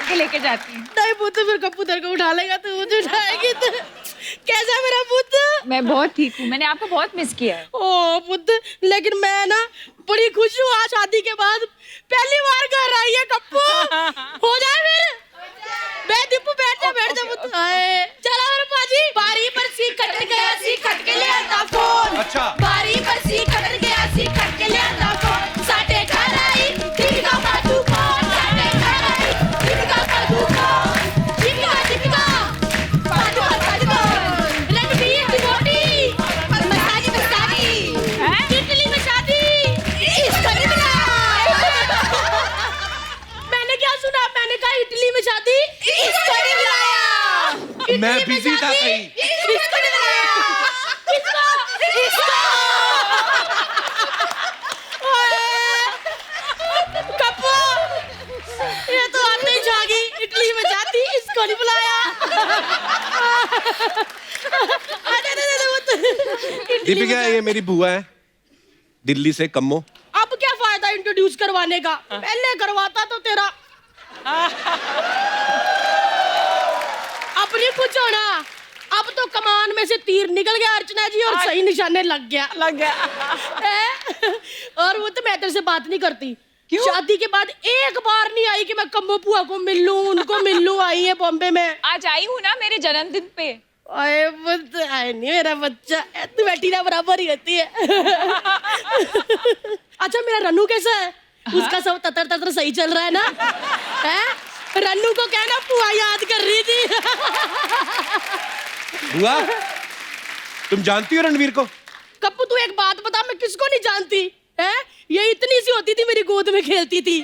के लेके जाती हूँ। नहीं पुत्र, फिर कप्पू तेरे को उठा लेगा तो मुझे उठाएगी तो कैसा है मेरा पुत्र? मैं बहुत ठीक हूँ, मैंने आपको बहुत मिस किया है। ओ पुत्र, लेकिन मैं ना बड़ी खुश हूँ, आज शादी के बाद पहली बार घर आई है कप्पू। हो जाए फिर? बैठ दीपू, बैठ जा पुत्र। आए चला मेरे पाजी। बारी पर सी कट गया, सी कट के ले आता फोन। अच्छा। बारी पर सी कट गया, सी कट के ले आता फोन। साटे घर आई दीपिका पादुकोण, साटे घर आई दीपिका पादुकोण, दीपिका पादुकोण, रणबीर डिवोटी, मसानी इटली में शादी, इसको नहीं बुलाया। मैंने क्या सुना? मैंने कहा इटली में शादी, इसको नहीं बुलाया। मैं बिजी था कहीं। इसको नहीं बुलाया। इसको कप्पू, ये तो आते ही जागी, इटली में जाती, इसको नहीं बुलाया। दीपिका, ये मेरी बुआ है, दिल्ली से कम्मो। अब क्या फायदा इंट्रोड्यूस करवाने का? पहले करवाता तो तेरा अपनी कुछ होना। अब तो कमान में से तीर निकल गया अर्चना जी, और सही निशाने लग गया। और वो तो मैं तेरे से बात नहीं करती। क्यों? शादी के बाद एक बार नहीं आई कि मैं कम्मो बुआ को मिल लूं, उनको मिल लूं। आई है बॉम्बे में। आज आई हूँ ना मेरे जन्मदिन पे। आए नहीं मेरा बच्चा, तू बेटी ना बराबर ही रहती है। अच्छा, मेरा रन्नू कैसा है? उसका सब ततर ततर सही चल रहा है ना? है? रन्नू को कहना बुआ याद कर रही थी। बुआ, तुम जानती हो रणवीर को? कप्पू तू एक बात बता, मैं किसको नहीं जानती है? ये इतनी सी होती थी, मेरी गोद में खेलती थी,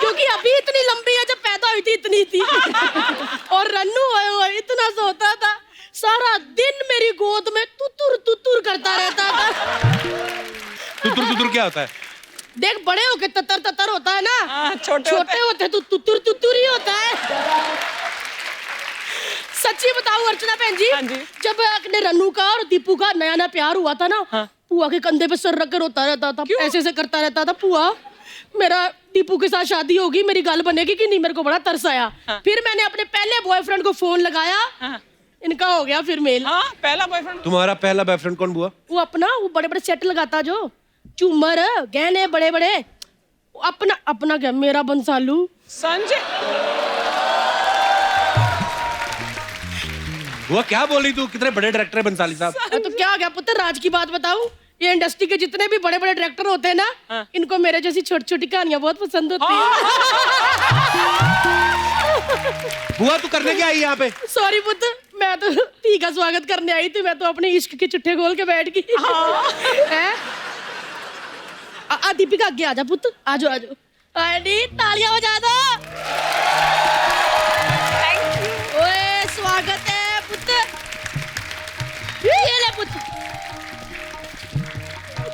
क्योंकि अभी इतनी लंबी है, जब पैदा हुई थी इतनी थी। और रन्नू इतना सा होता था, सारा दिन मेरी गोद में तुतुर तुतुर करता रहता था। तुतुर तुतुर क्या होता है? देख, बड़े होके ततर ततर होता है ना, छोटे होते तो तुतुर तुतुर ही होता है। सच्ची बताऊं अर्चना बहन जी, जब अपने रन्नू का और दीपू का नया नया प्यार हुआ था ना, पुआ के कंधे पे सर रखकर रोता रहता था, ऐसे ऐसे करता रहता था, पुआ मेरा दीपू के साथ शादी होगी, मेरी गल बनेगी कि नहीं। मेरे को बड़ा तरस आया। फिर मैंने अपने पहले बॉयफ्रेंड को फोन लगाया, इनका हो गया फिर मेल। पहला बॉयफ्रेंड? तुम्हारा पहला बॉयफ्रेंड कौन बुआ? वो अपना, वो बड़े बड़े सेट लगाता जो, झूमर गहने बड़े बड़े, अपना क्या, मेरा बंसालू। संजय। बुआ क्या बोल रही तू? कितने बड़े डायरेक्टर है बंसाली साहब। तो क्या हो गया पुत्र, राज की बात बताऊं? ये इंडस्ट्री के जितने भी बड़े बड़े डायरेक्टर होते हैं ना, इनको मेरे जैसी छोटी छोटी कहानियां बहुत पसंद होती है। बुआ तू करने क्या आई यहाँ पे? सॉरी पुत्र, मैं तो पी का स्वागत करने आई थी, मैं तो अपने इश्क के चिट्ठे खोल के बैठ गई। दीपिका आगे आजा पुत्र, आजो आजो। तालियां बजा दो। ओए स्वागत है पुत्र, ये ले पुत्र,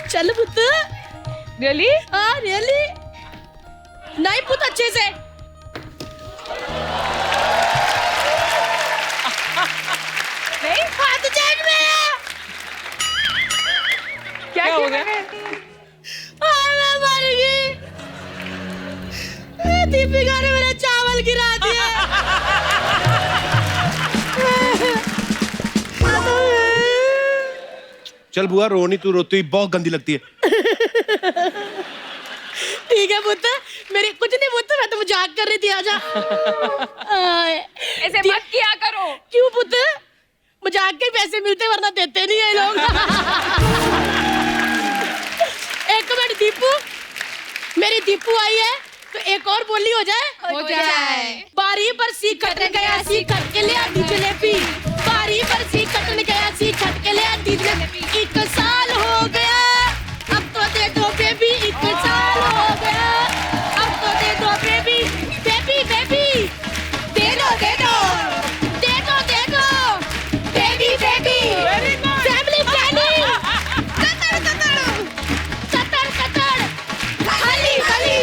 चल पुत्र। रियली? हाँ रियली। नहीं पुत्र, अच्छे से। नहीं, हाथ जेब में। क्या हो गया? मैं मर गई। दीपिका ने मेरा चावल गिरा दिया। चल बुआ, रोनी तू, रोती हुई बहुत गंदी लगती है। ठीक है पुत्र, मेरी कुछ नहीं पुत्र, मैं तो मजाक कर रही थी। आजा। ऐसे मत किया करो। क्यों पुत्र? मजाक के पैसे मिलते, वरना देते नहीं है लोग। एक मिनट दीपू, मेरी दीपू आई है तो एक और बोली हो जाए। हो जाए। बारी पर सी कट गया, सी कट के ले आती जलेबी। बारी पर सी कट गया, सी कट के ले आती जलेबी। 1 साल हो गया, अब तो दे दो बेबी। 1 साल हो गया, अब तो दे दो बेबी। बेबी बेबी, दे दो दे दो दे दो दे दो baby baby. Family planning, Qatar Qatar Qatar Qatar, खाली खाली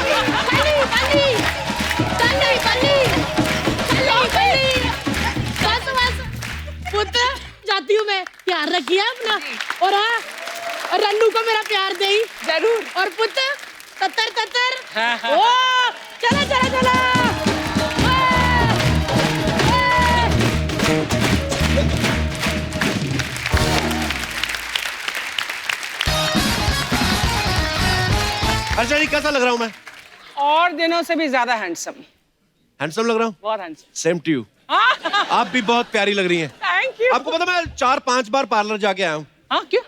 खाली खाली खाली खाली खाली खाली। बस बस पुत्र, जाती हूँ मैं, प्यार रखिए अपना। और हाँ, रन्नू को मेरा प्यार दे जरूर। और पुत्र ततर ततर। हाँ, हाँ। ओ चला चला चला। अर्चना जी कैसा लग रहा हूँ मैं? और दिनों से भी ज्यादा हैंडसम। हैंडसम लग रहा हूँ? बहुत हैंडसम। Same to you. आप भी बहुत प्यारी लग रही हैं। Thank you. आपको पता मैं 4-5 बार पार्लर जाके आया हूँ। हाँ क्यों?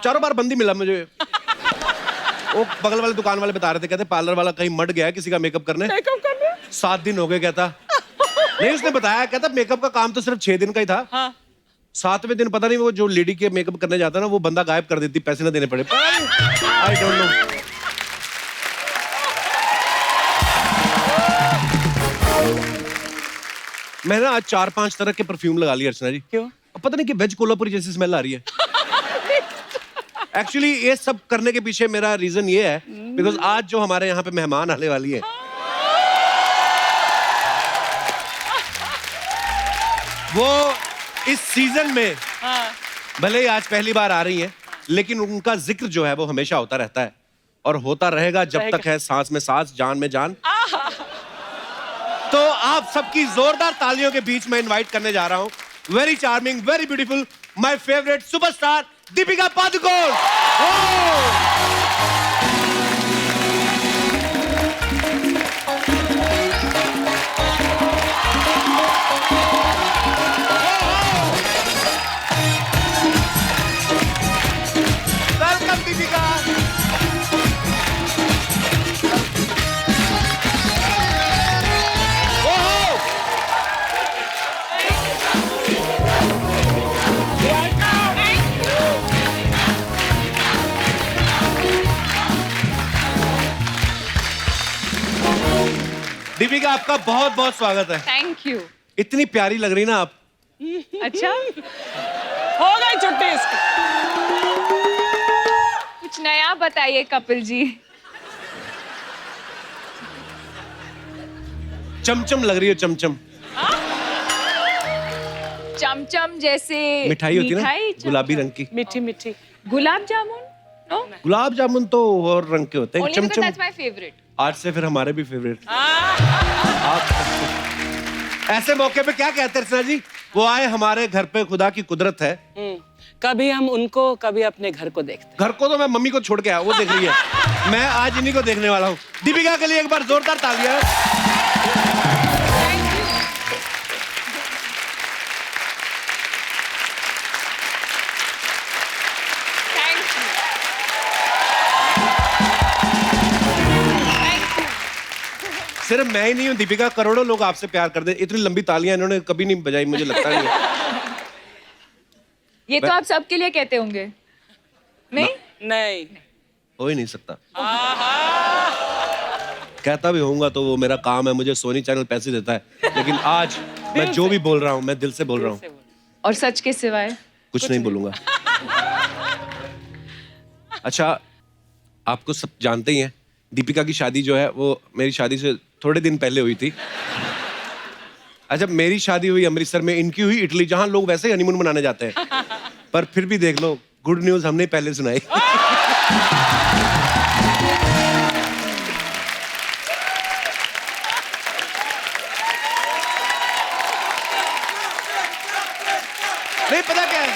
चारों बार बंद ही मिला मुझे। वो बगल वाले दुकान वाले बता रहे थे, कहते पार्लर वाला कहीं मट गया है किसी का मेकअप करने। मेकअप कर रहे? 7 दिन हो गए कहता। नहीं उसने बताया, कहता मेकअप का काम तो सिर्फ 6 दिन का ही था। हाँ। 7वें दिन पता नहीं वो जो लेडी के मेकअप करने जाता ना वो बंदा गायब कर देती, पैसे ना देने पड़े। I don't know. मैंने आज 4-5 तरह के परफ्यूम लगा लिए अर्चना जी। क्यों? अब पता नहीं कि वेज कोल्हापुरी जैसी स्मेल आ रही है। एक्चुअली ये सब करने के पीछे मेरा रीजन ये है बिकॉज आज जो हमारे यहाँ पे मेहमान आने वाली है वो इस सीजन में भले ही आज पहली बार आ रही हैं लेकिन उनका जिक्र जो है वो हमेशा होता रहता है और होता रहेगा जब तक है सांस में सांस, जान में जान। तो आप सबकी जोरदार तालियों के बीच में इनवाइट करने जा रहा हूं very charming, very beautiful, my favourite superstar Deepika Padukone. Welcome Deepika. Deepika आपका बहुत बहुत स्वागत है। Thank you. इतनी प्यारी लग रही ना आप। अच्छा, हो गई छुट्टी इसकी। कुछ नया बताइए कपिल जी। चमचम लग रही है, चमचम। चमचम जैसे मिठाई होती है ना, चमचम। गुलाबी रंग की। मीठी मीठी। गुलाब जामुन? नो, गुलाब जामुन तो और रंग के होते हैं। only because chamcham that's my favorite. आज से फिर हमारे भी फेवरेट। आप ऐसे मौके पे क्या कहते हैं अर्चना जी? वो आए हमारे घर पे, खुदा की कुदरत है। कभी हम उनको कभी अपने घर को देखते हैं। घर को तो मैं मम्मी को छोड़ के आया, वो देख रही है। मैं आज इन्हीं को देखने वाला हूँ। दीपिका के लिए एक बार जोरदार तालियां। Thank you. सिर्फ मैं ही नहीं हूँ दीपिका, करोड़ों लोग आपसे प्यार करते हैं। इतनी लंबी तालियां इन्होंने कभी नहीं बजाई, मुझे लगता नहीं है। ये तो आप सबके लिए कहते होंगे, नहीं? नहीं। हो ही नहीं सकता। कहता भी होऊंगा तो वो मेरा काम है, मुझे सोनी चैनल पैसे देता है। लेकिन आज मैं जो भी बोल रहा हूँ मैं दिल से बोल रहा हूँ। और सच के सिवाय कुछ नहीं बोलूंगा। अच्छा, आपको सब जानते ही हैं दीपिका की शादी जो है वो मेरी शादी से थोड़े दिन पहले हुई थी। अच्छा, मेरी शादी हुई अमृतसर में, इनकी हुई इटली, जहां लोग वैसे ही हनीमून मनाने जाते हैं। पर फिर भी देख लो, गुड न्यूज हमने पहले सुनाई। नहीं पता क्या है,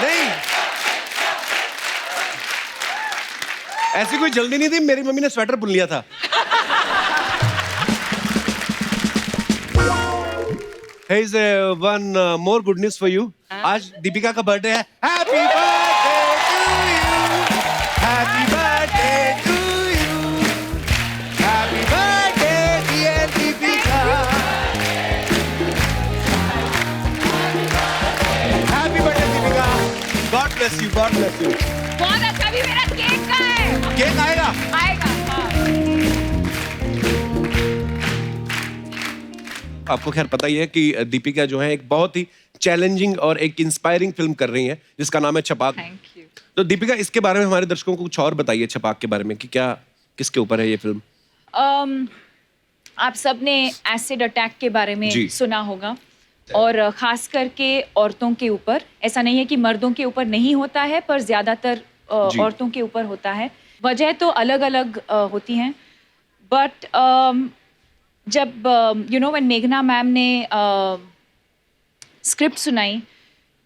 नहीं ऐसी कोई जल्दी नहीं थी, मेरी मम्मी ने स्वेटर बुन लिया था। Here's one more good news for you. आज दीपिका का बर्थडे है। Happy birthday to you. Happy birthday to you. Happy birthday dear Deepika. Happy birthday Deepika. God bless you. God bless you. बहुत अच्छा। भी मेरा केक का है। केक आएगा? आएगा, हाँ। आपको खैर पता ही है कि दीपिका जो है एक बहुत ही चैलेंजिंग और एक इंस्पायरिंग फिल्म कर रही है जिसका नाम है छपाक। Thank you. तो दीपिका इसके बारे में हमारे दर्शकों को कुछ और बताइए, छपाक के बारे में कि क्या किसके ऊपर है ये फिल्म? आप सबने एसिड अटैक के बारे में जी। सुना होगा और खास करके औरतों के ऊपर। ऐसा नहीं है कि मर्दों के ऊपर नहीं होता है, पर ज्यादातर औरतों के ऊपर होता है। वजह तो अलग अलग होती हैं, बट जब व्हेन मेघना मैम ने स्क्रिप्ट सुनाई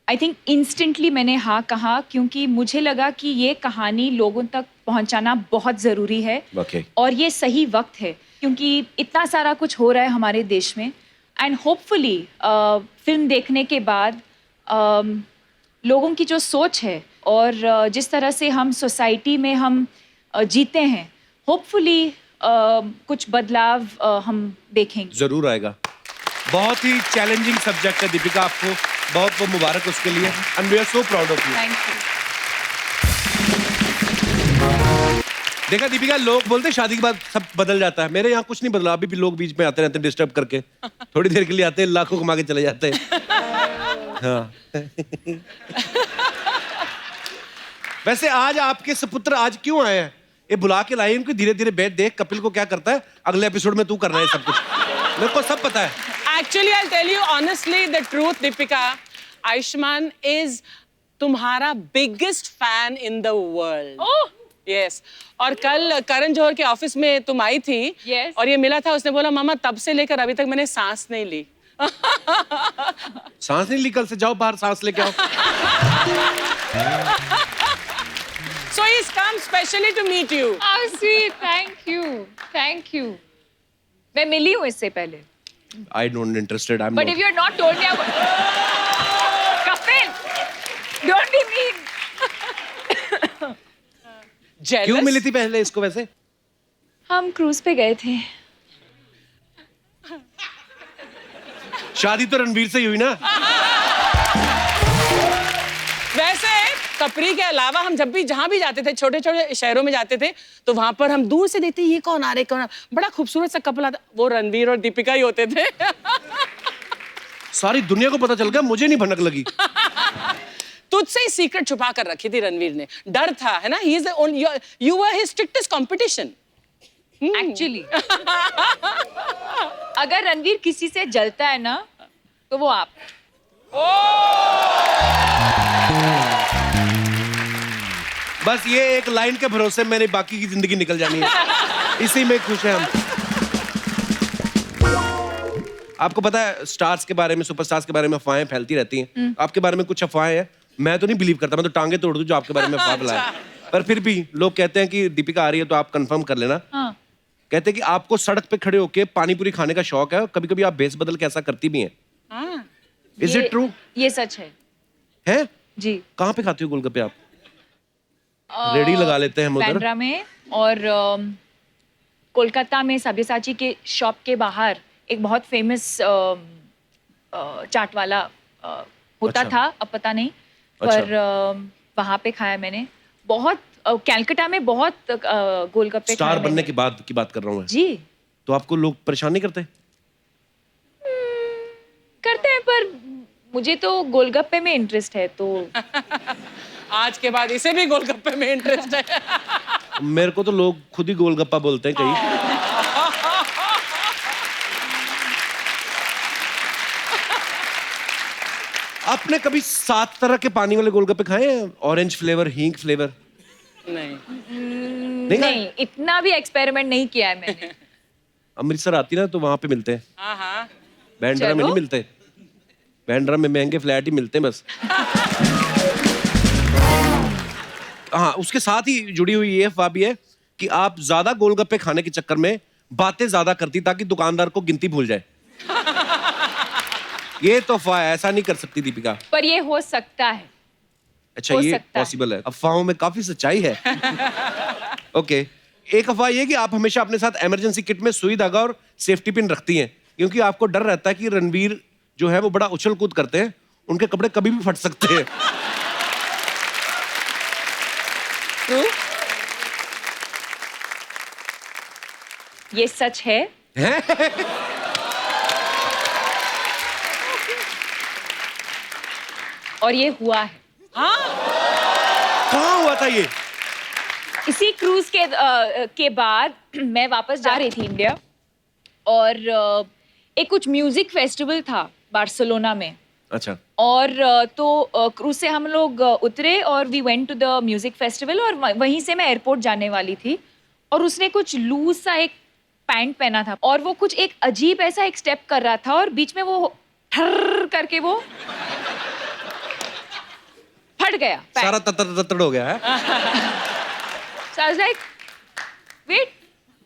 आई थिंक इंस्टेंटली मैंने हाँ कहा, क्योंकि मुझे लगा कि ये कहानी लोगों तक पहुंचाना बहुत ज़रूरी है। Okay. और ये सही वक्त है, क्योंकि इतना सारा कुछ हो रहा है हमारे देश में। एंड होपफुली फिल्म देखने के बाद लोगों की जो सोच है और जिस तरह से हम सोसाइटी में हम जीते हैं, होपफुली कुछ बदलाव हम देखेंगे। जरूर आएगा। बहुत ही चैलेंजिंग सब्जेक्ट है दीपिका, आपको बहुत बहुत मुबारक उसके लिए, and we are so proud of you. Thank you. देखा दीपिका, लोग बोलते हैं शादी के बाद सब बदल जाता है। मेरे यहाँ कुछ नहीं बदला, अभी भी लोग बीच में आते रहते हैं डिस्टर्ब करके, थोड़ी देर के लिए आते हैं, लाखों कमा के चले जाते हैं। हाँ। वैसे आज आपके सपुत्र आज क्यों आए हैं? ये बुला के लाए इनको, धीरे धीरे बैठ, देख कपिल को क्या करता है, अगले एपिसोड में तू करना है सब कुछ, मेरे को सब पता है। Actually, I'll tell you honestly the truth, Deepika. Ayushmann is तुम्हारा biggest fan in the world. Oh! Yes. और कल करण जौहर के ऑफिस में तुम आई थी। Yes. और ये मिला था, उसने बोला मामा तब से लेकर अभी तक मैंने सांस नहीं ली। सांस नहीं ली? कल से जाओ बाहर सांस लेके आओ। So he's come specially to meet you. How sweet, thank you, thank you. मैं मिली हूँ इससे पहले। I don't interested. I'm But not. if you're not told me, Kapil, don't be mean. Jealous? क्यों मिली थी पहले इसको वैसे? हम क्रूज पे गए थे। शादी तो रणवीर से ही हुई ना? वैसे कपरी के अलावा हम जब भी जहां भी जाते थे, छोटे छोटे शहरों में जाते थे, तो वहां पर हम दूर से देखते ये कौन आ रहे, कौन बड़ा खूबसूरत सा कपल आता, वो रणवीर और दीपिका ही होते थे। सारी दुनिया को पता चल गया, मुझे नहीं भनक लगी। तुझसे ही सीक्रेट छुपा कर रखी थी रणवीर ने, डर था, है ना? He is the only, you were his strictest competition. Actually, अगर रणवीर किसी से जलता है ना, तो वो आप। बस ये एक लाइन के भरोसे मेरी बाकी की जिंदगी निकल जानी है, इसी में खुश हैं हम। आपको पता है स्टार्स के बारे में, सुपरस्टार्स के बारे में अफवाहें फैलती रहती हैं। आपके बारे में कुछ अफवाहें हैं, मैं तो नहीं बिलीव करता, मैं तो टांगे तोड़ दूं जो आपके बारे में अफवाह फैलाए। पर फिर भी लोग कहते हैं कि दीपिका आ रही है तो आप कंफर्म कर लेना। हाँ। कहते हैं कि आपको सड़क पे खड़े होके पानी पूरी खाने का शौक है, कभी कभी आप भेस बदल के ऐसा करती भी हैं। Is it true? ये सच है। है? जी। कहाँ पे खाते हो गोलगप्पे आप? रेडी लगा लेते हैं हम उधर। बांद्रा में और कोलकाता में सब्यसाची के शॉप के बाहर एक बहुत फेमस चाट वाला होता अच्छा। था, अब पता नहीं, पर वहाँ पे खाया मैंने। बहुत कैलकाटा में बहुत गोलगप्पे स्टार खाए बनने मैंने। के बाद की बात कर रहा हूँ मैं। जी। तो आपको लोग परेशान नहीं करते? करते हैं, पर मुझे तो गोलगप्पे में इंटरेस्ट है, तो आज के बाद इसे भी गोलगप्पे में इंटरेस्ट है। मेरे को तो लोग खुद ही गोलगप्पा बोलते हैं कहीं। आपने कभी 7 तरह के पानी वाले गोलगप्पे खाए हैं? ऑरेंज फ्लेवर, हींग फ्लेवर? नहीं। नहीं, इतना भी एक्सपेरिमेंट नहीं किया है मैंने। अमृतसर आती ना तो वहां पे मिलते हैं। हाँ। बैंड्रा में चलो। नहीं मिलते, बैंड्रा में महंगे फ्लैट ही मिलते हैं बस। हाँ, उसके साथ ही जुड़ी हुई ये अफवाह भी है कि आप ज्यादा गोलगप्पे खाने के चक्कर में बातें ज्यादा करती ताकि दुकानदार को गिनती भूल जाए। ये तो अफवाह है, ऐसा नहीं कर सकती दीपिका। पर ये हो सकता है। अच्छा, हो ये सकता है। पॉसिबल है। अफवाहों में काफी सच्चाई है। ओके, एक अफवाह ये कि आप हमेशा अपने साथ इमरजेंसी किट में सुई धागा और सेफ्टी पिन रखती हैं, क्योंकि आपको डर रहता है कि रणवीर जो है वो बड़ा उछल कूद करते हैं, उनके कपड़े कभी भी फट सकते हैं। ये सच है। और ये हुआ है। कहाँ हुआ था ये? इसी क्रूज के बाद मैं वापस जा रही थी इंडिया, और एक कुछ म्यूजिक फेस्टिवल था बार्सिलोना में। अच्छा। और तो क्रूज से हम लोग उतरे और we went to the music festival, और वहीं से मैं एयरपोर्ट जाने वाली थी, और उसने कुछ लूज सा एक पैंट पहना था, और वो कुछ एक अजीब ऐसा एक स्टेप कर रहा था, और बीच में वो ठर्र करके वो फट गया पैंट। सारा तत्तड़ हो गया है। So I was like, wait.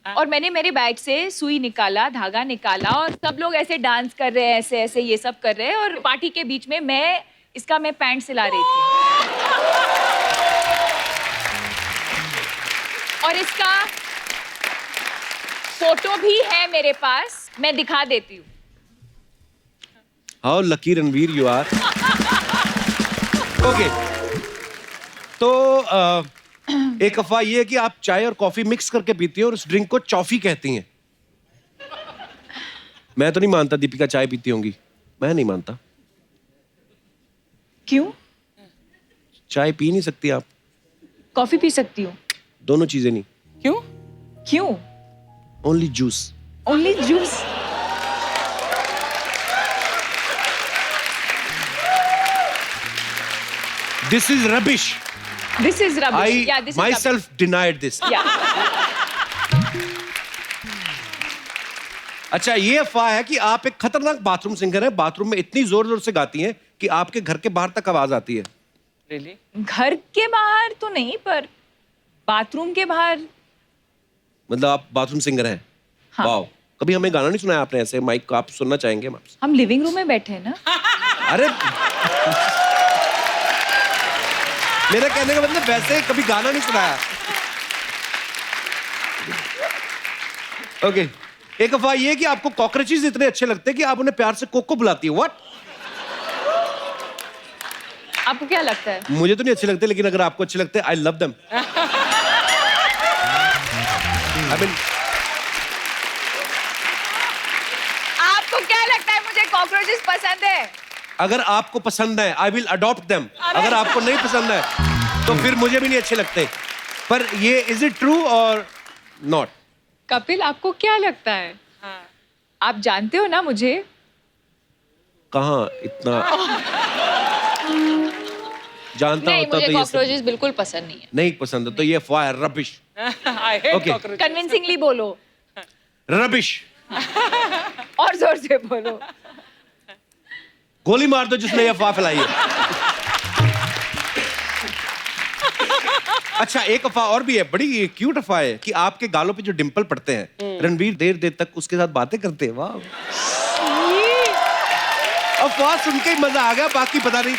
और मैंने मेरे बैग से सुई निकाला, धागा निकाला और सब लोग ऐसे डांस कर रहे हैं, ऐसे ऐसे ये सब कर रहे हैं और पार्टी के बीच में मैं पैंट सिला रही थी। और इसका फोटो भी है मेरे पास, मैं दिखा देती हूँ। How lucky Ranveer you are. Okay, तो एक अफवाह ये है कि आप चाय और कॉफी मिक्स करके पीती हैं और उस ड्रिंक को चॉफी कहती हैं। मैं तो नहीं मानता दीपिका चाय पीती होंगी, मैं नहीं मानता। क्यों? चाय पी नहीं सकती आप? कॉफी पी सकती हूँ। दोनों चीजें नहीं, क्यों? क्यों? Only juice. Only juice. This is rubbish. This is rubbish. I Yeah, this is myself denied this. rubbish. Yeah. अच्छा, ये अफवाह है कि आप एक खतरनाक बाथरूम सिंगर हैं, बाथरूम में इतनी जोर जोर से गाती हैं कि आपके घर के बाहर तक आवाज आती है। Really? घर के बाहर तो नहीं, पर बाथरूम के बाहर। मतलब आप बाथरूम सिंगर हैं? हाँ। वाओ, कभी हमें गाना नहीं सुनाया आपने ऐसे माइक को, आप सुनना चाहेंगे हम आपसे? हम लिविंग रूम में बैठे हैं ना। अरे मेरा कहने का मतलब वैसे कभी गाना नहीं सुनाया। ओके, एक अफवाह ये है कि आपको कॉकरोचेस इतने अच्छे लगते हैं कि आप उन्हें प्यार से कोको बुलाती है। व्हाट? आपको क्या लगता है? मुझे तो नहीं अच्छे लगते, लेकिन अगर आपको अच्छे लगते हैं, आई लव देम। आपको क्या लगता है मुझे कॉकरोचेस पसंद है? अगर आपको पसंद है, आई विल अडॉप्ट देम। अगर आपको नहीं पसंद है तो फिर मुझे भी नहीं अच्छे लगते। पर ये इज इट ट्रू और नॉट? कपिल, आपको क्या लगता है? हाँ। आप जानते हो ना मुझे। कहाँ इतना जानता नहीं, होता मुझे तो ये सब कॉकरोचेस बिल्कुल पसंद नहीं है। नहीं पसंद है, तो ये अफवाह है, rubbish. I hate Okay. cockroaches. Convincingly बोलो रबिश। और जोर से बोलो। गोली मार दो जिसने ये अफवाह फैलाई है। अच्छा, एक अफवाह और भी है, बड़ी क्यूट अफवाह है कि आपके गालों पे जो डिंपल पड़ते हैं, रणवीर देर देर तक उसके साथ बातें करते हैं। वाह, अफवाह सुन के ही मजा आ गया, बाकी पता नहीं।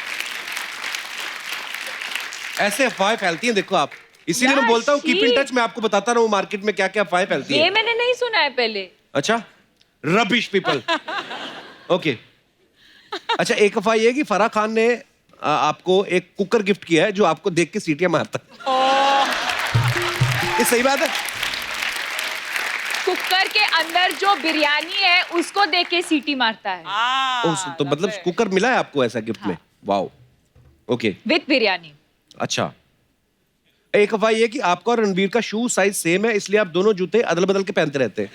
ऐसे अफवाहें फैलती हैं, देखो आप। इसीलिए मैं बोलता हूँ कीप इन टच, मैं आपको बताता रहूँ मार्केट में क्या क्या अफवाहें फैलती ये हैं। मैंने नहीं सुना है पहले। अच्छा, रबिश पीपल। ओके। अच्छा, एक अफवाह ये है कि फराह खान ने आपको एक कुकर गिफ्ट किया है जो आपको देख के सीटियां मारता है। ये सही बात है? कुकर के अंदर जो बिरयानी है उसको देख के सीटी मारता है। तो मतलब कुकर मिला है आपको ऐसा गिफ्ट में? Wow, okay. विद बिरयानी। अच्छा, एक अफवाह ये है कि आपका और रणवीर का शू साइज सेम है, इसलिए आप दोनों जूते अदल बदल के पहनते रहते हैं।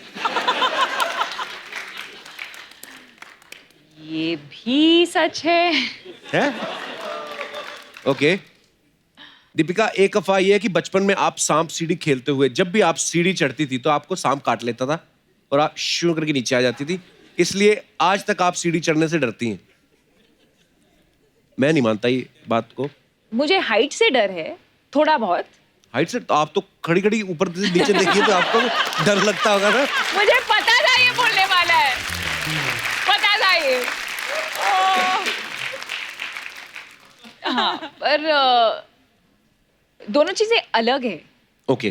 ये भी सच है। हैं? ओके। दीपिका, एक अफवाह ये है कि बचपन में आप सांप सीढ़ी खेलते हुए जब भी आप सीढ़ी चढ़ती थी तो आपको सांप काट लेता था और आप शू करके नीचे आ जाती थी, इसलिए आज तक आप सीढ़ी चढ़ने से डरती हैं। मैं नहीं मानता ये बात को। मुझे हाइट से डर है, थोड़ा बहुत। हाइट से? तो आप तो खड़ी खड़ी ऊपर से नीचे देखिए तो आपको डर लगता होगा ना। मुझे पता था ये बोलने वाला है, पता था ये। हाँ, पर दोनों चीजें अलग है। Okay.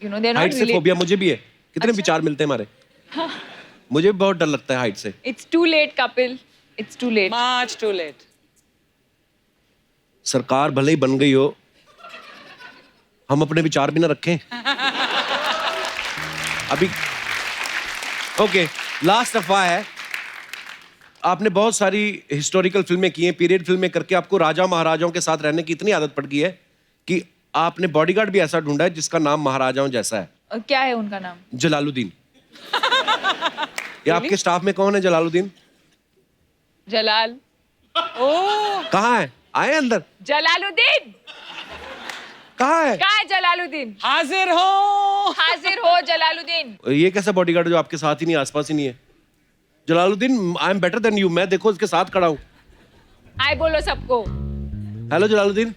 You know, they are height not so related. Phobia मुझे भी है। कितने अच्छा? विचार मिलते हैं हमारे। मुझे भी बहुत डर लगता है हाइट से। It's too late Kapil, it's too late. Much too late. सरकार भले ही बन गई हो, हम अपने विचार भी ना रखें। अभी ओके, लास्ट अफवाह है, आपने बहुत सारी हिस्टोरिकल फिल्में की हैं, पीरियड फिल्में करके आपको राजा महाराजाओं के साथ रहने की इतनी आदत पड़ गई है कि आपने बॉडीगार्ड भी ऐसा ढूंढा है जिसका नाम महाराजाओं जैसा है। क्या है उनका नाम? जलालुद्दीन। ये आपके स्टाफ में कौन है जलालुद्दीन? जलाल। कहाँ है? आए अंदर। जलालुद्दीन कहाँ है? कहाँ है? जलालुद्दीन हाजिर हो। हाजिर हो जलालुद्दीन। ये कैसा बॉडीगार्ड जो आपके साथ ही नहीं, आसपास ही नहीं है? Jalaluddin, I am better than you, मैं देखो इसके साथ खड़ा हूँ। आए बोलो सबको। हेलो जलालुद्दीन,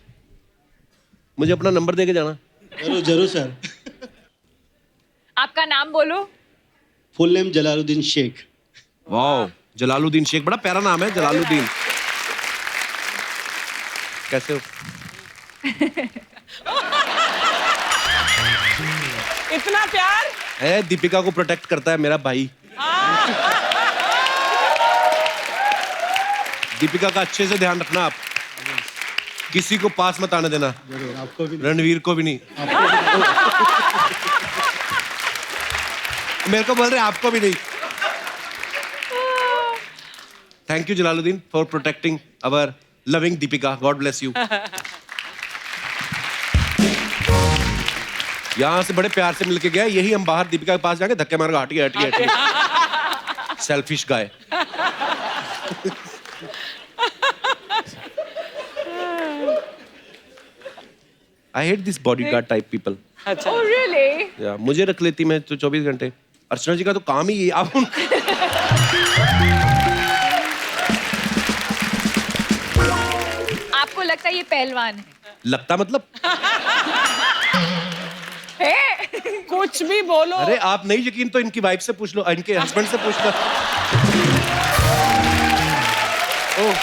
मुझे अपना नंबर दे के जाना। जरूर जरूर सर। आपका नाम बोलो। Full name Jalaluddin Sheikh. वाह, जलालुद्दीन शेख, बड़ा प्यारा नाम है जलालुद्दीन। कैसे हो? इतना प्यार है, दीपिका को प्रोटेक्ट करता है मेरा भाई। दीपिका का अच्छे से ध्यान रखना आप, किसी को पास मत आने देना, जरूर, आपको भी। रणवीर को भी नहीं। मेरे को बोल रहे आपको भी नहीं। Thank you Jalaluddin for protecting our loving Deepika, God bless you. यहां से बड़े प्यार से मिलके गया, यही हम बाहर दीपिका के पास जाके धक्के मार के हटिए हटिए हटिए। Selfish guy. I hate this bodyguard type people. अच्छा Oh really? या मुझे रख लेती मैं तो 24 घंटे। अर्चना जी का तो काम ही ये। आप आपको लगता है ये पहलवान है? लगता मतलब? है? कुछ भी बोलो। अरे आप नहीं यकीन तो इनकी वाइफ से पूछ लो, इनके हस्बैंड से पूछ लो। ओह,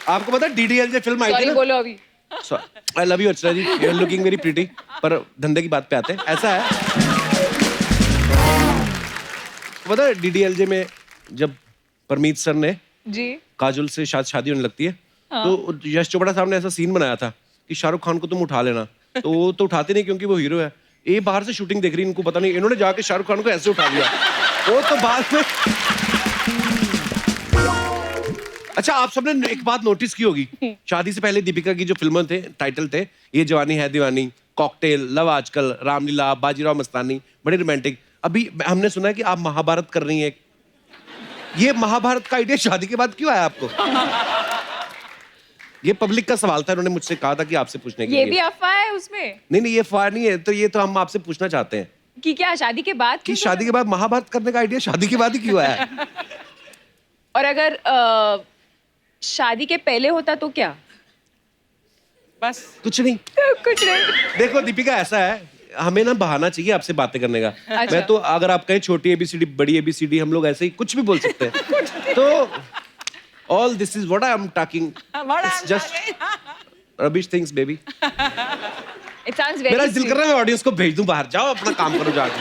आपको पता है DDLJ फिल्म आई थी सॉरी ना? बोलो अभी। I love you Archana ji, you are looking very pretty. पर धंधे की बात पे आते हैं, ऐसा है पता है DDLJ में जब परमीत सर ने जी। काजोल से शादी होने लगती है, तो यश चोपड़ा साहब ने ऐसा सीन बनाया था कि शाहरुख खान को तुम उठा लेना, तो वो तो उठाते नहीं क्योंकि वो हीरो है। ये बाहर से शूटिंग देख रही, इनको पता नहीं, इन्होंने जाके शाहरुख खान को ऐसे उठा लिया। वो तो बाद में। अच्छा, आप सबने एक बात नोटिस की होगी, शादी से पहले दीपिका की जो फिल्में थे, टाइटल थे, ये जवानी है दीवानी, कॉकटेल, लव आजकल, रामलीला, बाजीराव मस्तानी, बड़े रोमांटिक। अभी हमने सुना है कि आप महाभारत कर रही हैं। ये महाभारत का आइडिया शादी के बाद क्यों आया आपको? ये पब्लिक का सवाल था, इन्होंने मुझसे कहा था कि आपसे पूछने के ये लिए। भी अफवाह है उसमें नहीं, ये फार नहीं है, तो ये तो हम आपसे पूछना चाहते हैं कि क्या शादी के बाद कि क्यों शादी के बाद महाभारत करने का आइडिया शादी के बाद ही क्यों आया? और अगर शादी के पहले होता तो क्या? बस कुछ नहीं। कुछ नहीं। देखो दीपिका, ऐसा है, हमें ना बहाना चाहिए आपसे बातें करने का। अच्छा। मैं तो अगर आप कहें छोटी ABCD, बड़ी ABCD, हम लोग ऐसे ही कुछ भी बोल सकते हैं। तो all this is what I am talking. It's just rubbish things, baby. It sounds very मेरा दिल sweet. कर रहा है मैं ऑडियंस को भेज दूं बाहर, जाओ अपना काम करो जाके।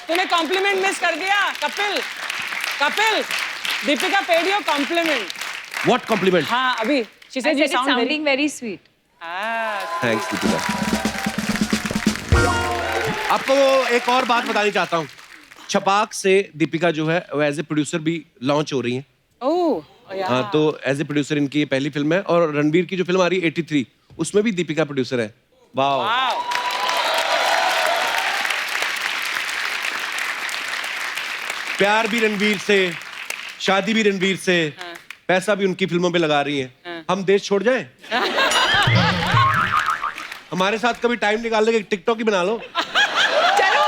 तूने कॉम्प्लीमेंट मिस कर दिया Kapil. Kapil, Deepika paid your compliment. What compliment? हाँ अभी she I said you said it's sound very sounding very sweet. Thanks Deepika. आपको एक और बात बतानी चाहता हूँ, छपाक से दीपिका जो है वो एज ए प्रोड्यूसर भी लॉन्च हो रही है। ओह यार। हाँ, तो एज ए प्रोड्यूसर इनकी ये पहली फिल्म है, और रणबीर की जो फिल्म आ रही है 83, उसमें भी दीपिका प्रोड्यूसर है। वाह। वाओ। प्यार भी रणबीर से, शादी भी रणबीर से, पैसा भी उनकी फिल्मों पे लगा रही है। हम देश छोड़ जाएं? हमारे साथ कभी टाइम निकाल लेंगे, टिकटॉक ही बना लो। चलो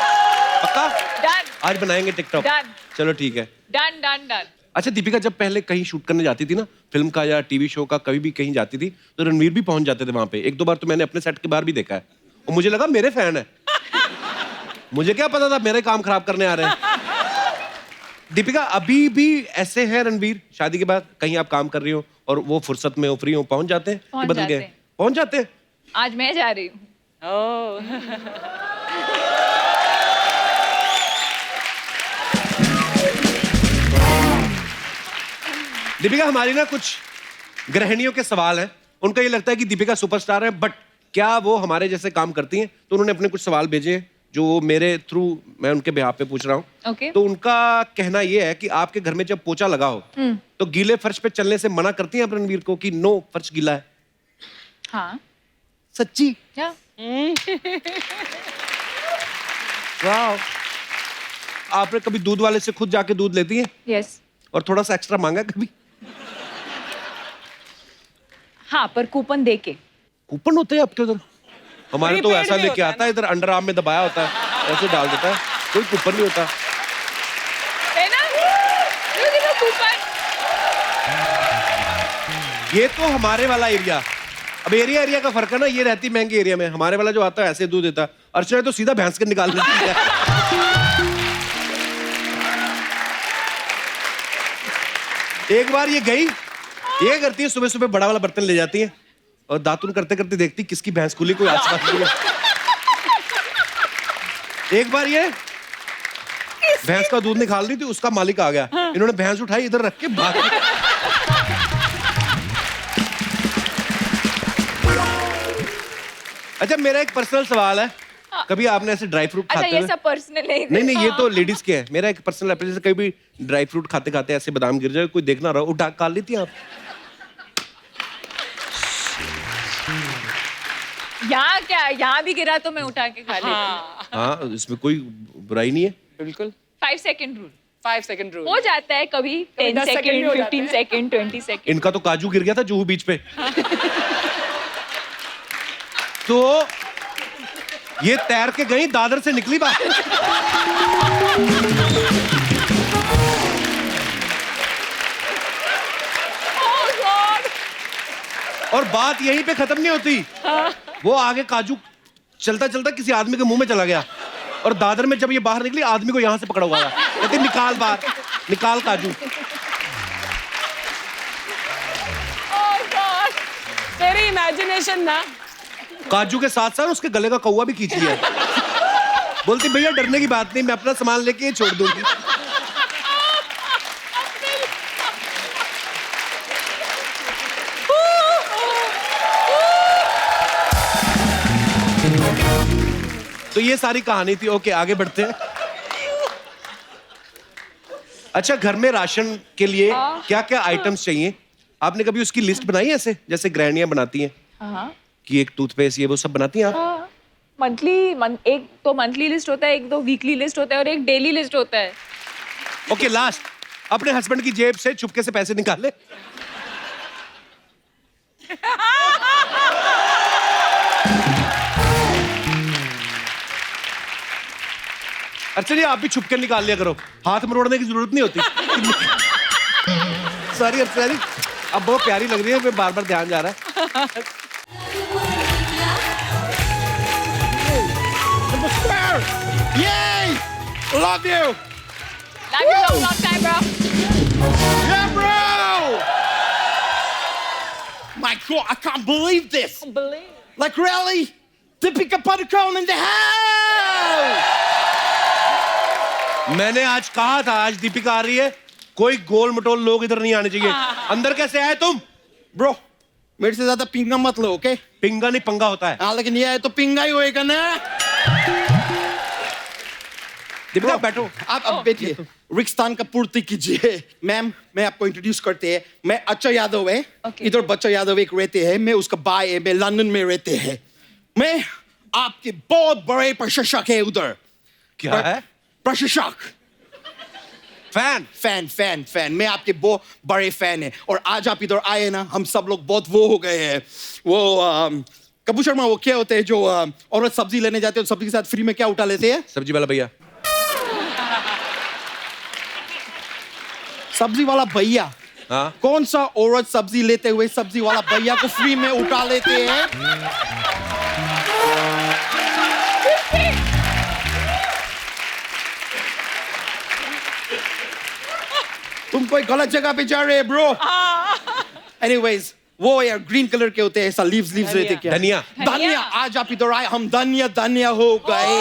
पक्का? डन आज बनाएंगे टिकटॉक। Done. चलो ठीक है। Done done done. अच्छा, दीपिका जब पहले कहीं शूट करने जाती थी ना, फिल्म का या टीवी शो का, कभी भी कहीं जाती थी, तो रणवीर भी पहुंच जाते थे वहां पे। एक दो बार तो मैंने अपने सेट के बाहर भी देखा है, और मुझे लगा मेरे फैन है। मुझे क्या पता था मेरे काम खराब करने आ रहे हैं। दीपिका, अभी भी ऐसे हैं रणवीर शादी के बाद? कहीं आप काम कर रही हो और वो फुर्सत में हो, फ्री हो, पहुंच जाते हैं? पहुंच बदल जाते गए? हैं। पहुंच जाते हैं। आज मैं जा रही हूँ। ओह। दीपिका, हमारी ना कुछ गृहिणियों के सवाल हैं, उनका ये लगता है कि दीपिका सुपरस्टार है, बट क्या वो हमारे जैसे काम करती हैं? तो उन्होंने अपने कुछ सवाल भेजे हैं जो मेरे थ्रू मैं उनके बिहाफ पे पूछ रहा हूँ। Okay. तो उनका कहना ये है कि आपके घर में जब पोछा लगा हो तो गीले फर्श पे चलने से मना करती हैं आप रणवीर को कि नो, फर्श गीला है? हाँ सच्ची? क्या? वाह। आपने कभी दूध वाले से खुद जाके दूध लेती हैं यस। और थोड़ा सा एक्स्ट्रा मांगा कभी? हाँ, पर कूपन दे के। कूपन होते हैं आपके उधर? हमारे तो Prepaid ऐसा भी लेके होता है आता है, इधर अंडर आर्म में दबाया होता है, ऐसे डाल देता है, कोई कूपन नहीं होता। है ना? कूपन। ये तो हमारे वाला एरिया। अब एरिया का फर्क है ना, ये रहती महंगे एरिया में, हमारे वाला जो आता है ऐसे दूध देता। अर्चना तो सीधा भैंस के निकाल लेती है। एक बार ये गई, ये करती है सुबह सुबह बड़ा वाला बर्तन ले जाती है और दातुन करते करते देखती किसकी भैंस खुली, कोई आसपास नहीं है। एक बार ये भैंस का दूध निकाल रही थी, उसका मालिक आ गया, इन्होंने भैंस उठाई इधर रख के भाग गई। अच्छा मेरा एक पर्सनल सवाल है, कभी आपने ऐसे ड्राई फ्रूट अच्छा खाते ये हुए, सब पर्सनल है। नहीं ये तो लेडीज के है, मेरा एक पर्सनल है, जैसे कभी ड्राई फ्रूट खाते खाते ऐसे बादाम गिर जाए, कोई देखना रहा, उठा खा लेती हैं आप? यहाँ क्या, यहाँ भी गिरा तो मैं उठा के खा लेती हूँ। हाँ इसमें कोई बुराई नहीं है। बिल्कुल। 5 सेकंड रूल 5 सेकंड रूल हो जाता है कभी, 10 10 सेकंड भी सेकंड, हो जाते 15 हैं। Second, 20 second. इनका तो काजू गिर गया था जुहू बीच पे। तो ये तैर के गई, दादर से निकली बात। और बात यहीं पे खत्म नहीं होती, वो आगे काजू चलता चलता किसी आदमी के मुंह में चला गया, और दादर में जब ये बाहर निकली आदमी को यहां से पकड़ा हुआ था, कहते निकाल बाहर, निकाल काजू। तेरी इमेजिनेशन ना। काजू के साथ साथ उसके गले का कौवा भी खींच लिया। बोलती भैया डरने की बात नहीं, मैं अपना सामान लेके छोड़ दूंगी। तो ये सारी कहानी थी। ओके आगे बढ़ते हैं। अच्छा घर में राशन के लिए क्या क्या आइटम्स चाहिए, आपने कभी उसकी लिस्ट बनाई है ऐसे जैसे गृहिणियां बनाती हैं कि एक टूथपेस्ट ये वो सब बनाती हैं आप? एक तो मंथली लिस्ट होता है, एक तो वीकली लिस्ट होता है और एक डेली लिस्ट होता है। ओके लास्ट, अपने हस्बैंड की जेब से चुपके से पैसे निकाले। अच्छा जी आप भी छुपके निकाल लिया करो, हाथ मरोड़ने की जरूरत नहीं होती। सॉरी अर्चना जी, अब बहुत प्यारी लग रही है, मैं बार बार ध्यान जा रहा है। Yay! Love you! Love you long time, bro. Yeah, bro! My God, I can't believe this! Like, really? Deepika Padukone in the house! मैंने आज कहा था आज दीपिका आ रही है, कोई गोल मटोल लोग इधर नहीं आने चाहिए। अंदर कैसे आए तुम? Bro, मेरे से ज्यादा पिंगा मत लो, ओके? पिंगा नहीं पंगा होता है। हाँ, लेकिन ये है तो पिंगा ही होएगा ना? दीपिका बैठो। आप बैठिए, रिक्स्थान का पूर्ति कीजिए। मैम, मैं आपको इंट्रोड्यूस करते हैं, मैं अच्छा यादव है, Okay. इधर बच्चा यादव एक रहते हैं, मैं उसका भाई है, मैं लंदन में रहते हैं। मैं आपके बहुत बड़े प्रशंसक है उधर। क्या है? प्रशंसक। फैन, मैं आपके बहुत बड़े फैन है। और आज आप इधर आए ना, हम सब लोग बहुत वो हो गए हैं। वो कपूर शर्मा वो क्या होते हैं जो औरत सब्जी लेने जाते हैं, सब्जी के साथ फ्री में क्या उठा लेते हैं? सब्जी वाला भैया। सब्जी वाला भैया। हाँ कौन सा औरत सब्जी लेते हुए सब्जी वाला भैया को फ्री में उठा लेते हैं? तुम कोई गलत जगह पे जा रहे हैं ब्रो। एनीवेज वो यार ग्रीन कलर के होते हैं, ऐसा लीव्स रहते क्या? धनिया। धनिया। आज आप इधर आए, हम धनिया हो गए।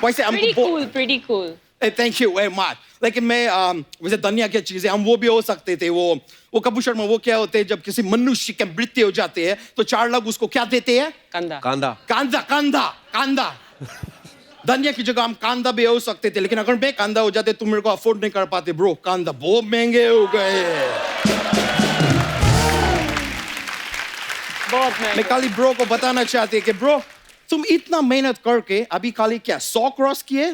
वैसे हमको Pretty cool. Thank you very much. लेकिन मैं वैसे धनिया क्या चीज है, हम वो भी हो सकते थे। वो कपूर शर्मा वो क्या होते हैं, जब किसी मनुष्य के मृत्यु हो जाते हैं तो 4 लोग उसको क्या देते हैं? कंधा। कांदा। धनिया की जगह हम कांदा भी हो सकते थे, लेकिन अगर मैं कांदा हो जाते तुम मेरे को अफोर्ड नहीं कर पाते ब्रो। कांदा बहुत महंगे हो गए। बहुत मैं महंगा। खाली ब्रो को बताना चाहते कि ब्रो तुम इतना मेहनत करके अभी खाली क्या 100 क्रॉस किए?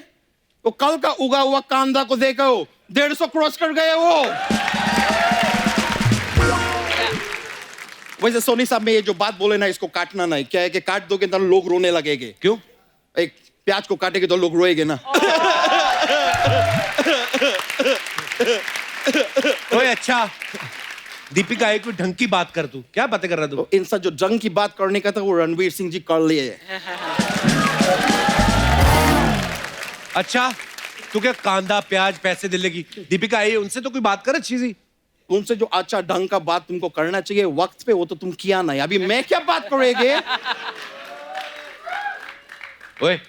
तो कल का उगा हुआ कांदा को देखो 150 क्रॉस कर गए वो। वैसे सोनी साहब में ये जो बात बोले ना, इसको काटना नहीं। क्या है कि काट दोगे तो लोग रोने लगेंगे। क्यों? एक प्याज को काटेंगे तो लोग रोएंगे ना। ओए अच्छा दीपिका एक कोई ढंग की बात कर तू क्या बातें कर रहा तू तो इनसा जो जंग की बात करने का था वो रणवीर सिंह जी कर लिए। अच्छा तू क्या कांदा प्याज पैसे दिले की दीपिका आई है, उनसे तो कोई बात कर अच्छी सी। उनसे जो अच्छा ढंग का बात तुमको करना चाहिए वक्त पे, वो तो तुम किया नहीं। अभी मैं क्या बात करेंगे? ओए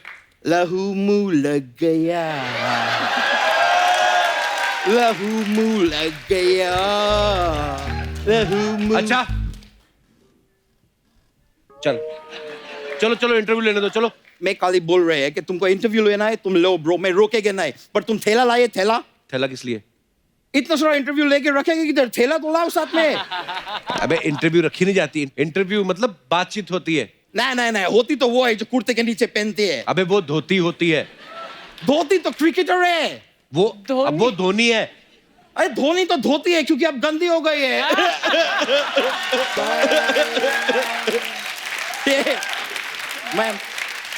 लहू मुंह लग गया, लहू मुंह लग गया, लहू मुंह। अच्छा चल चलो चलो इंटरव्यू लेने दो चलो। मैं खाली बोल रहे हैं कि तुमको इंटरव्यू लेना है तुम लो ब्रो, मैं रोकेगा नहीं। पर तुम थैला लाए, थैला थैला किस लिए? इतना सारा इंटरव्यू लेके रखेंगे किधर? थैला तो लाओ साथ में। अबे इंटरव्यू रखी नहीं जाती, इंटरव्यू मतलब बातचीत होती है। नहीं नहीं नहीं, होती तो वो है जो कुर्ते के नीचे पहनती है। अबे वो धोती होती है। धोती तो क्रिकेटर है। वो अब वो धोनी है। अरे धोनी तो धोती है क्योंकि अब गंदी हो गई है। मैम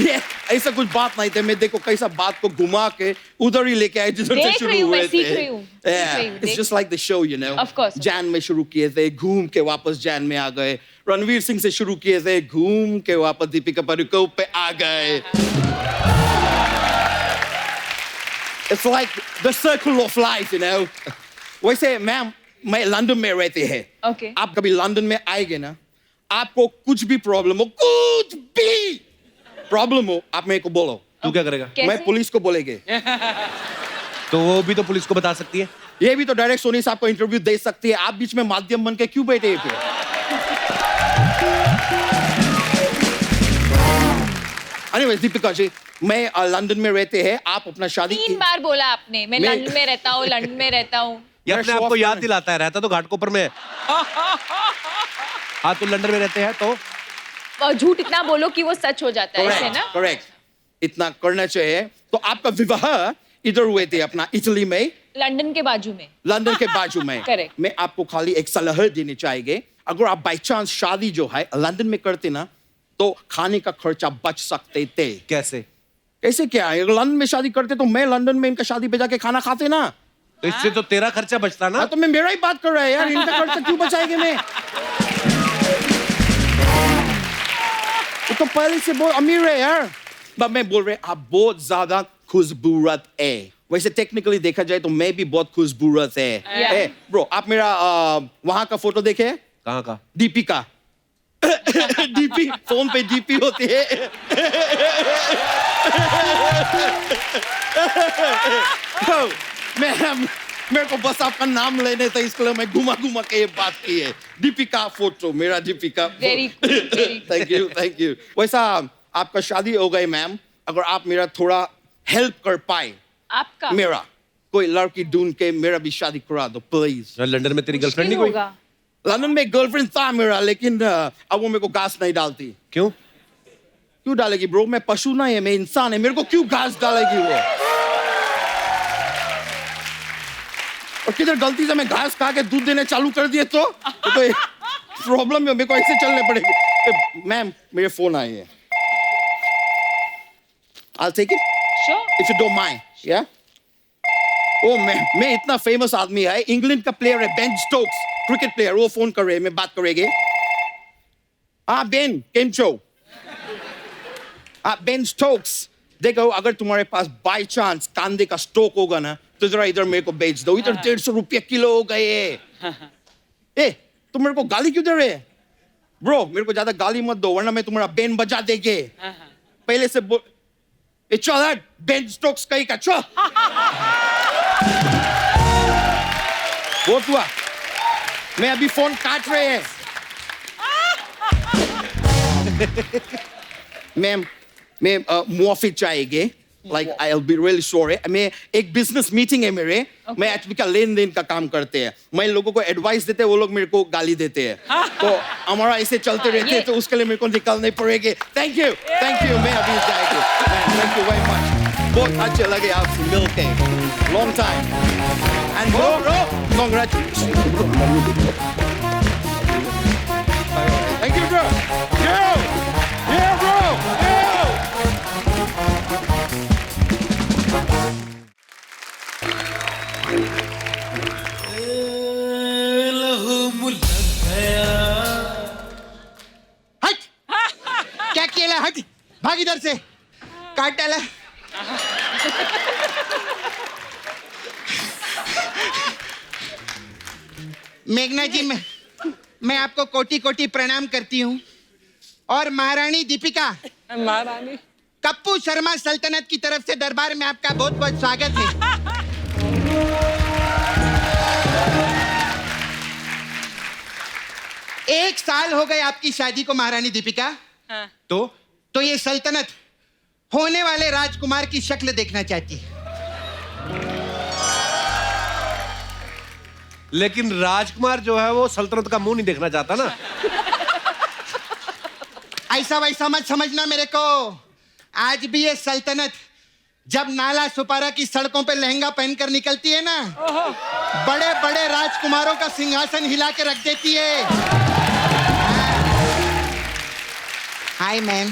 ये ऐसा कुछ बात नहीं थे। मैं देखो कैसा बात को घुमा के उधर ही लेके आए जिधर से देख शुरू रही हूँ, हुए मैं थे। सीख रही हूँ, सीख रही हूँ, इट्स देख- just like the show you know. Of course. Jain में शुरू किए थे, घूम के वापस जैन में आ गए। रणवीर सिंह से शुरू किए थे, घूम के वापस दीपिका पादुकोण पे आ गए। It's like the circle of life, you know. वैसे मैम मैं लंदन में रहते हैं। Okay. आप कभी लंदन में आएंगे ना, आपको कुछ भी प्रॉब्लम हो, कुछ भी प्रॉब्लम हो, आप मेरे को बोलो। तू क्या करेगा? कैसे? मैं पुलिस को बोलेंगे। तो वो भी तो पुलिस को बता सकती है। ये भी तो डायरेक्ट सोनी साहब को इंटरव्यू दे सकती है। आप बीच में माध्यम बन के क्यों बैठे हैं फिर? Anyways, दीपिका जी, मैं लंदन में रहते हैं। आप अपना शादी 3 बार बोला आपने, मैं मैं- लंदन में रहता हूँ, लंदन में रहता हूँ। ये अपने show आप को off याद करना- दिलाता है, रहता तो घाटकोपर में है। हाँ तो लंदन में रहते हैं तो और झूठ इतना बोलो कि वो सच हो जाता है, ऐसे ना? करेक्ट इतना करना चाहिए। तो आपका विवाह इधर हुए थे अपना इटली में, लंदन के बाजू में। लंदन के बाजू में। Correct. मैं आपको खाली एक सलाह देनी चाहिए। अगर आप बाई चांस शादी जो है लंदन में करते ना, तो खाने का खर्चा बच सकते थे। कैसे? कैसे क्या है? अगर लंदन में शादी करते तो मैं लंदन में इनका शादी पे जाके खाना खाते ना। तो इससे तो तेरा खर्चा बचता ना। हाँ तो मैं मेरा ही बात कर रहा है यार, इनका खर्चा क्यों बचाएंगे मैं? वो तो पहले से बहुत अमीर है यार। बट मैं बोल रहे आप बहुत ज्यादा खूबसूरत है। वैसे टेक्निकली देखा जाए तो मैं भी बहुत खूबसूरत है। Yeah. ब्रो आप मेरा वहां का फोटो देखे? कहाँ का? दीपिका। डीपी फोन पे डीपी होती है। मैम मेरे को बस आपका नाम लेने था, इसके लिए मैं घुमा घुमा के ये बात की है। दीपिका फोटो, मेरा Deepika. Very cool, very cool. Thank you thank you. वैसा आपका शादी हो गई मैम, अगर आप मेरा थोड़ा हेल्प कर पाए, आपका मेरा कोई लड़की ढूंढ के मेरा भी शादी करा दो प्लीज। लंदन में तेरी गर्लफ्रेंड नहीं कोई? होगा। लंदन में गर्लफ्रेंड था मेरा, लेकिन अब वो मेरे को घास नहीं डालती। क्यों? क्यों डालेगी ब्रो? मैं पशु नहीं है, मैं इंसान है, मेरे को क्यों घास डालेगी वो? और किधर गलती से मैं घास खा के दूध देने चालू कर दिए तो प्रॉब्लम है, मेरे को ऐसे चलने पड़ेगी। मैम मेरे फोन आए हैं, I'll take it Sure. if you don't mind, yeah? ओ मैं इतना फेमस आदमी है, इंग्लैंड का प्लेयर है बेन स्टोक्स, क्रिकेट प्लेयर, वो फोन कर रहे हैं, मैं बात करेंगे। हाँ बेन, केम छो? हाँ बेन स्टोक्स, देखो अगर तुम्हारे पास बाय चांस कांदे का स्टोक होगा ना, तो जरा इधर मेरे को बेच दो। इधर 150 रुपया किलो हो गए। ए तुम मेरे को गाली क्यों दे रहे हैं? ब्रो मेरे को ज्यादा गाली मत दो, वरना मैं तुम्हारा बेन बजा देंगे। पहले से बोल ए चल हट, बेन स्टोक्स कहीं का चल। बहुत हुआ, मैं अभी फोन काट रहे हैं। मैम मैं मुआफी चाहिए, like I will be really sorry. मैं एक बिजनेस मीटिंग है मेरे, मैं एचपी का लेन देन का काम करते हैं, मैं लोगों को एडवाइस देते हैं, वो लोग मेरे को गाली देते हैं, तो हमारा ऐसे चलते रहते हैं, तो उसके लिए मेरे को निकलने पड़ेंगे। थैंक यू मैं अभी जाएंगे। थैंक यू वेरी मच, बहुत अच्छे लगे आपसे मिलके, long time and bro congratulation. Thank you bro. Yeah bro, गेला, हट, भाग इधर से, काट डाला। मेघना जी, मैं आपको कोटि कोटि प्रणाम करती हूँ। और महारानी दीपिका, महारानी कप्पू शर्मा सल्तनत की तरफ से दरबार में आपका बहुत बहुत स्वागत है। एक साल हो गए आपकी शादी को महारानी दीपिका। हाँ। तो ये सल्तनत होने वाले राजकुमार की शक्ल देखना चाहती है। लेकिन राजकुमार जो है वो सल्तनत का मुंह नहीं देखना चाहता ना। ऐसा वैसा मत समझना मेरे को। आज भी ये सल्तनत जब नाला सुपारा की सड़कों पे लहंगा पहनकर निकलती है ना, बड़े बड़े राजकुमारों का सिंहासन हिला के रख देती है। Hi ma'am,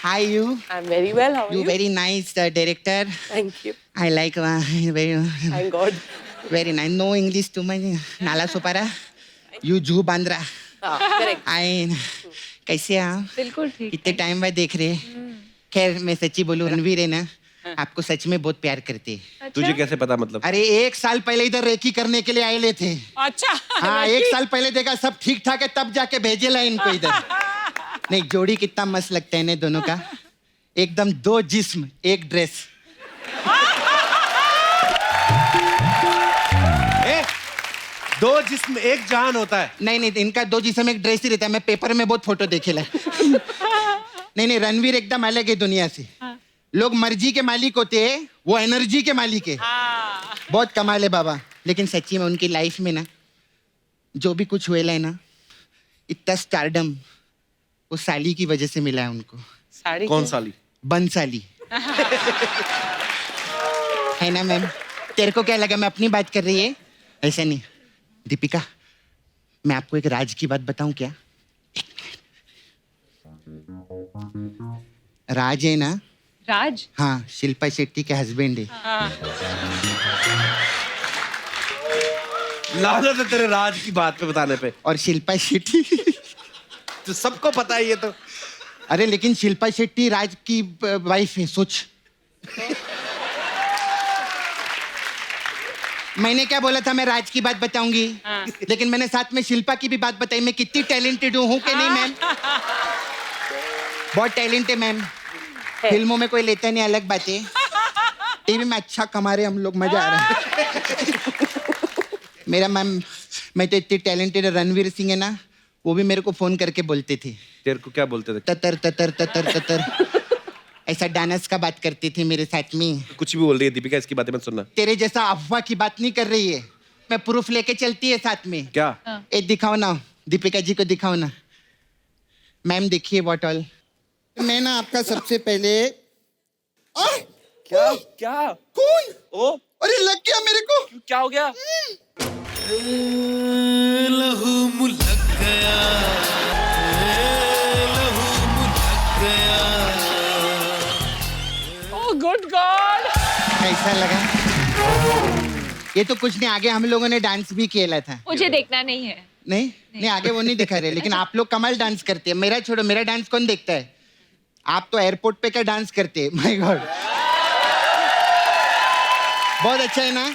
hi you, I am very well, how are you you? Very nice director, thank you, I like very thank God. Very nice, no English too much, Nalasopara, you जू बांद्रा, करेक्ट। आई कैसे हैं आप? बिल्कुल ठीक इतने time बाद देख रहे। खैर मैं सच्ची बोलूं, रणवीर है ना, आपको सच में बहुत प्यार करते हैं। अच्छा? तुझे कैसे पता मतलब? अरे 1 साल पहले इधर रेकी करने के लिए आए थे। अच्छा, हाँ, 1 साल पहले देखा सब ठीक ठाक है, तब जाके भेजेला इनको इधर। नहीं, जोड़ी कितना मस्त लगता है ना दोनों का, एकदम 2 जिस्म 1 ड्रेस। ए, 2 जिस्म 1 जान होता है। नहीं नहीं, इनका 2 जिस्म 1 ड्रेस ही रहता है। मैं पेपर में बहुत फोटो देखेला। नहीं, रणवीर एकदम अलग है दुनिया से। लोग मर्जी के मालिक होते हैं, वो एनर्जी के मालिक है। बहुत कमाल है बाबा। लेकिन सच्ची में उनकी लाइफ में ना जो भी कुछ हुआ है ना, इतना स्टारडम वो साली की वजह से मिला है उनको। साड़ी कौन क्यों? साली? बंसाली है ना मैम? तेरे को क्या लगा मैं अपनी बात कर रही है? ऐसा नहीं दीपिका, मैं आपको एक राज की बात बताऊं क्या? राज है ना, राज? हाँ, शिल्पा शेट्टी के हस्बैंड है। लानत है तेरे राज की बात पे बताने पे। और शिल्पा शेट्टी तो सबको पता है ये तो। अरे लेकिन शिल्पा शेट्टी राज की वाइफ है, सोच। मैंने क्या बोला था, मैं राज की बात बताऊंगी, लेकिन मैंने साथ में शिल्पा की भी बात बताई। मैं कितनी टैलेंटेड हूँ कि नहीं मैम? बहुत टैलेंट है मैम। फिल्मों में कोई लेता नहीं, अलग बात है। टीवी में अच्छा कमा रहे हम लोग, मजा आ रहा है। मेरा मैम, मैं तो इतनी टैलेंटेड, रणवीर सिंह है ना, वो भी मेरे को फोन करके बोलते थे। तेरे को क्या बोलते थे? ततर ततर ततर ततर ऐसा डांस का बात करते थे मेरे साथ में। कुछ भी बोल रही है दीपिका, इसकी बातें मत सुनना। तेरे जैसा अफवाह की बात नहीं कर रही है, मैं प्रूफ लेके चलती है साथ में। क्या? ए दिखाओ ना, दीपिका जी को दिखाओ ना। मैम देखिए व्हाट ऑल। मैं ना आपका सबसे पहले क्या क्या? कौन? ओ, अरे लग गया मेरे को। क्या हो गया? लहू मुलक गया, लहू मुलक गया। ओह गुड गॉड, कैसा लगा? ये तो कुछ नहीं, आगे हम लोगों ने डांस भी किया था। मुझे देखना नहीं है। नहीं, आगे वो नहीं दिखा रहे, लेकिन आप लोग कमाल डांस करते हैं। मेरा छोड़ो, मेरा डांस कौन देखता है? आप तो एयरपोर्ट पे क्या डांस करते हैं, माय गॉड। बहुत अच्छा है ना?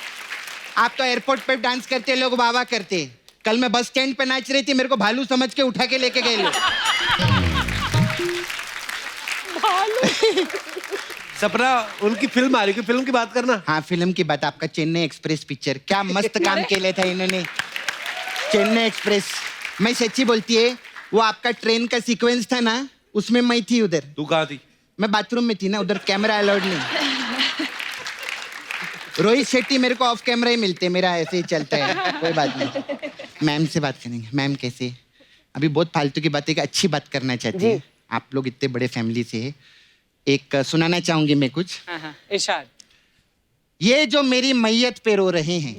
आप तो एयरपोर्ट पे डांस करते हैं, लोग वाह वाह करते हैं। कल मैं बस स्टैंड पे नाच रही थी, मेरे को भालू समझ के उठा के लेके गए लोग। सपना, उनकी फिल्म आ रही है, फिल्म की बात करना। हाँ, फिल्म की बात, आपका चेन्नई एक्सप्रेस पिक्चर, क्या मस्त काम किया था इन्होंने। चेन्नई एक्सप्रेस, मैं सच्ची बोलती है, वो आपका ट्रेन का सीक्वेंस था ना, उसमें मैं थी उधर। तू कहाँ थी? मैं बाथरूम में थी ना, उधर कैमरा अलाउड नहीं। रोहित शेट्टी मेरे को ऑफ कैमरा ही मिलते, मेरा ऐसे ही चलता है, कोई बात नहीं। मैम से बात करेंगे। मैम कैसे? अभी बहुत फालतू की बात है, अच्छी बात करना चाहती है। आप लोग इतने बड़े फैमिली से है, एक सुनाना चाहूंगी मैं कुछ। इरशाद। ये जो मेरी मैयत पे रो रहे हैं,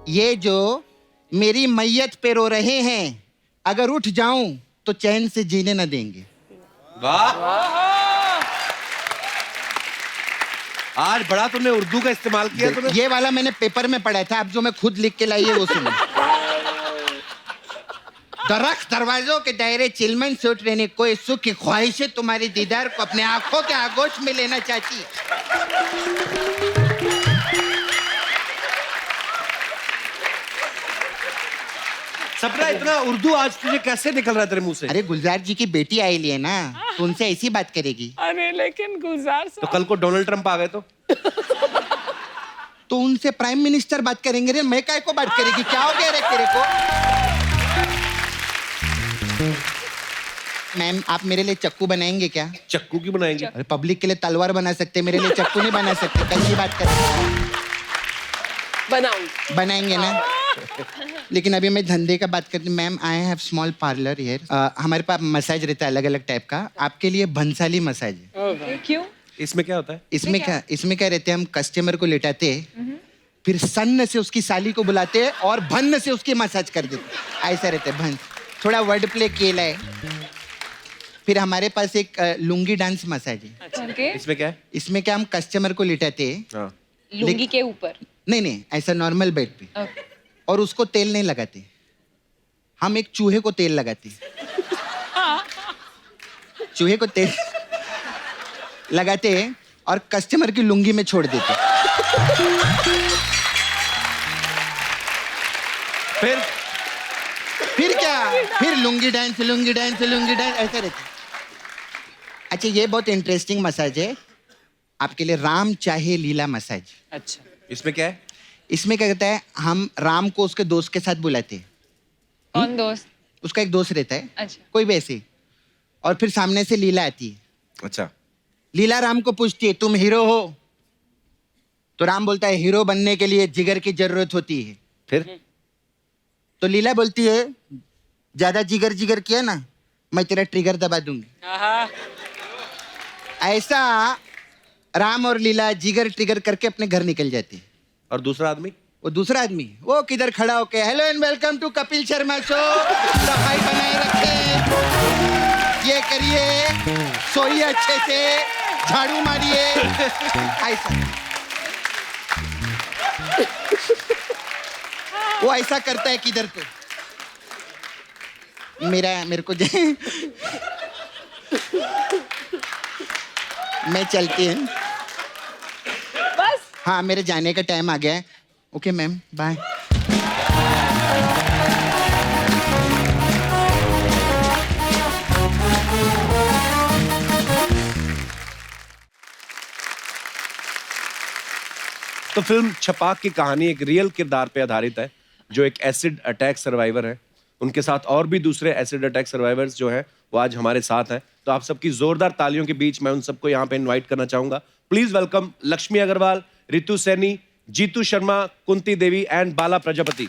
ये जो मेरी मैयत पे रो रहे हैं, अगर उठ जाऊं तो चैन से जीने न देंगे। वाह, आज बड़ा तुमने उर्दू का इस्तेमाल किया तुमने। ये वाला मैंने पेपर में पढ़ा था, अब जो मैं खुद लिख के लाई है वो सुनो। दरख्त दरवाजों के दायरे चिलमन सूट रहने कोई सुख की ख्वाहिशें तुम्हारी दीदार को अपने आंखों के आगोश में लेना चाहती है। सपना, इतना उर्दू आज तुझे कैसे निकल रहा है तेरे मुंह से? अरे गुलजार जी की बेटी आई है ना, तो उनसे ऐसी बात करेगी। अरे लेकिन गुलजार तो कल को डोनाल्ड ट्रंप आ गए तो उनसे प्राइम मिनिस्टर बात करेंगे रे, मैं काय को बात करेगी? क्या हो गया रे तेरे को? मैम आप मेरे लिए चक्कू बनाएंगे क्या? चक्कू क्यों बनाएंगे? अरे पब्लिक के लिए तलवार बना सकते, मेरे लिए चक्कू नहीं बना सकते। कैसी बात करेंगे? बनाऊं बनाएंगे ना। लेकिन अभी मैं धंधे का बात करती हूँ। Ma'am I have small parlour here. हमारे पास मसाज रहता है अलग अलग टाइप का, आपके लिए भंसाली मसाज है। क्यों? इसमें क्या होता है? इसमें क्या रहते हैं, हम कस्टमर को लेटाते फिर सन्न से उसकी साली को बुलाते और भन्न से उसकी मसाज कर देते, ऐसा रहता है। भन्न थोड़ा वर्ड प्ले केला है। फिर हमारे पास एक लुंगी डांस मसाज है। Okay. इसमें क्या है? इसमें क्या हम कस्टमर को लिटाते हाँ। लुंगी के ऊपर? नहीं ऐसा नॉर्मल बेड पे। Okay. और उसको तेल नहीं लगाते, हम एक चूहे को तेल लगाते। चूहे को तेल लगाते और कस्टमर की लुंगी में छोड़ देते। फिर क्या? फिर लुंगी डांस ऐसा रहता। अच्छा ये बहुत इंटरेस्टिंग मसाज है आपके लिए, राम चाहे लीला मसाज। अच्छा इसमें क्या है? इसमें क्या कहता है, हम राम को उसके दोस्त के साथ बुलाते हैं। कौन दोस्त? उसका एक दोस्त रहता है, अच्छा। कोई भी ऐसे, और फिर सामने से लीला आती है। अच्छा। लीला राम को पूछती है तुम हीरो हो? तो राम बोलता है हीरो बनने के लिए जिगर की जरूरत होती है। फिर तो लीला बोलती है ज्यादा जिगर किया ना मैं तेरा ट्रिगर दबा दूंगी। ऐसा राम और लीला जिगर ट्रिगर करके अपने घर निकल जाते हैं। और दूसरा आदमी? वो दूसरा आदमी वो किधर खड़ा होके hello and welcome to Kapil Sharma show, सफाई बनाए रखे, ये करिए, सोइए अच्छे से, झाड़ू मारिए, ऐसा। वो ऐसा करता है किधर पे मेरे को मैं चलती हूँ बस। हाँ मेरे जाने का टाइम आ गया है। Okay ma'am bye. तो फिल्म छपाक की कहानी एक रियल किरदार पे आधारित है जो एक एसिड अटैक सर्वाइवर है। उनके साथ और भी दूसरे एसिड अटैक सर्वाइवर्स जो हैं वो आज हमारे साथ हैं। तो आप सबकी जोरदार तालियों के बीच मैं उन सबको यहाँ पे इनवाइट करना चाहूंगा। Please welcome Lakshmi Agarwal, Ritu Saini, Jeetu Sharma, Kunti Devi and Bala Prajapati.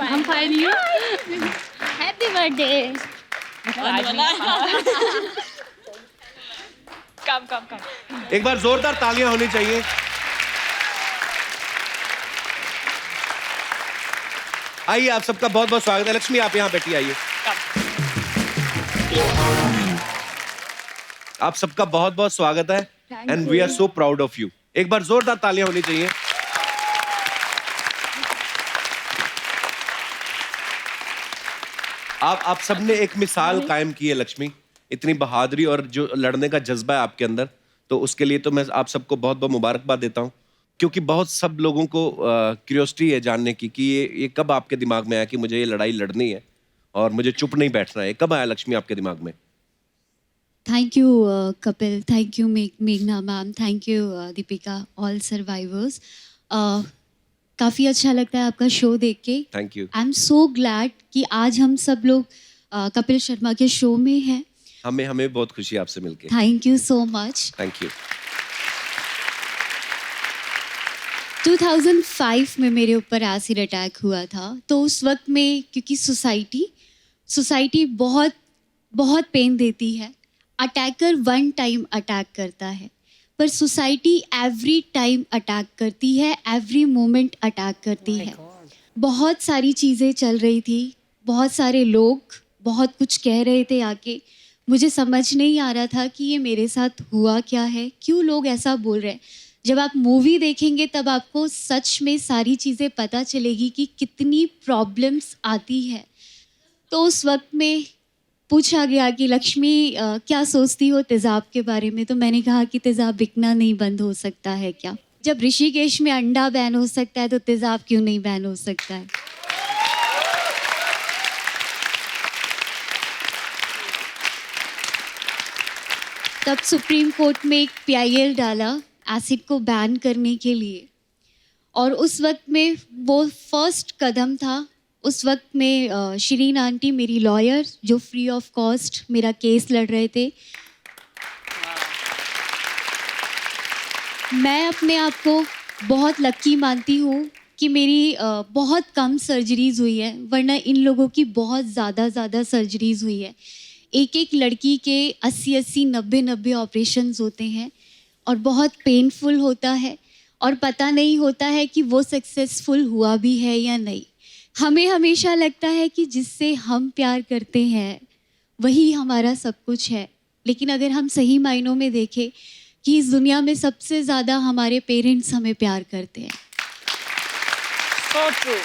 I'm fine. You? Happy birthday. Come. एक बार जोरदार तालियां होनी चाहिए। आइए आप सबका बहुत बहुत स्वागत है। लक्ष्मी आप यहाँ बैठी, आइए। आप सबका बहुत बहुत स्वागत है and we are so proud of you. एक बार जोरदार तालियां होनी चाहिए। आप सबने एक मिसाल कायम की है लक्ष्मी, इतनी बहादुरी और जो लड़ने का जज्बा है आपके अंदर, तो उसके लिए तो मैं आप सबको बहुत बहुत मुबारकबाद देता हूँ। क्योंकि बहुत सब लोगों को क्यूरियोसिटी है जानने की कि ये कब आपके दिमाग में आया कि मुझे ये लड़ाई लड़नी है और मुझे चुप नहीं बैठना है। कब आया लक्ष्मी आपके दिमाग में? Thank you, Kapil. Thank you, Meghna ma'am. Thank you, Deepika, all survivors. काफ़ी अच्छा लगता है आपका शो देख के। Thank you. I am so glad कि आज हम सब लोग कपिल शर्मा के शो में हैं। हमें बहुत खुशी है आपसे मिलके। Thank you so much. Thank you. 2005 में मेरे ऊपर एसिड अटैक हुआ था, तो उस वक्त में क्योंकि सोसाइटी बहुत बहुत पेन देती है। अटैकर वन टाइम अटैक करता है, पर सोसाइटी एवरी टाइम अटैक करती है, एवरी मोमेंट अटैक करती है। बहुत सारी चीज़ें चल रही थी, बहुत सारे लोग बहुत कुछ कह रहे थे आके, मुझे समझ नहीं आ रहा था कि ये मेरे साथ हुआ क्या है, क्यों लोग ऐसा बोल रहे हैं। जब आप मूवी देखेंगे तब आपको सच में सारी चीज़ें पता चलेगी कि कितनी प्रॉब्लम्स आती है। तो उस वक्त में पूछा गया कि लक्ष्मी क्या सोचती हो तेज़ाब के बारे में, तो मैंने कहा कि तेज़ाब बिकना नहीं बंद हो सकता है क्या? जब ऋषिकेश में अंडा बैन हो सकता है तो तेज़ाब क्यों नहीं बैन हो सकता है? तब सुप्रीम कोर्ट में एक PIL डाला एसिड को बैन करने के लिए, और उस वक्त में वो फर्स्ट कदम था। उस वक्त में शिरीन आंटी मेरी लॉयर जो फ्री ऑफ कॉस्ट मेरा केस लड़ रहे थे। मैं अपने आप को बहुत लकी मानती हूँ कि मेरी बहुत कम सर्जरीज़ हुई है, वरना इन लोगों की बहुत ज़्यादा सर्जरीज़ हुई है। एक एक लड़की के 80 90 ऑपरेशंस होते हैं और बहुत पेनफुल होता है, और पता नहीं होता है कि वो सक्सेसफुल हुआ भी है या नहीं। हमें हमेशा लगता है कि जिससे हम प्यार करते हैं वही हमारा सब कुछ है, लेकिन अगर हम सही मायनों में देखें कि इस दुनिया में सबसे ज़्यादा हमारे पेरेंट्स हमें प्यार करते हैं। So true.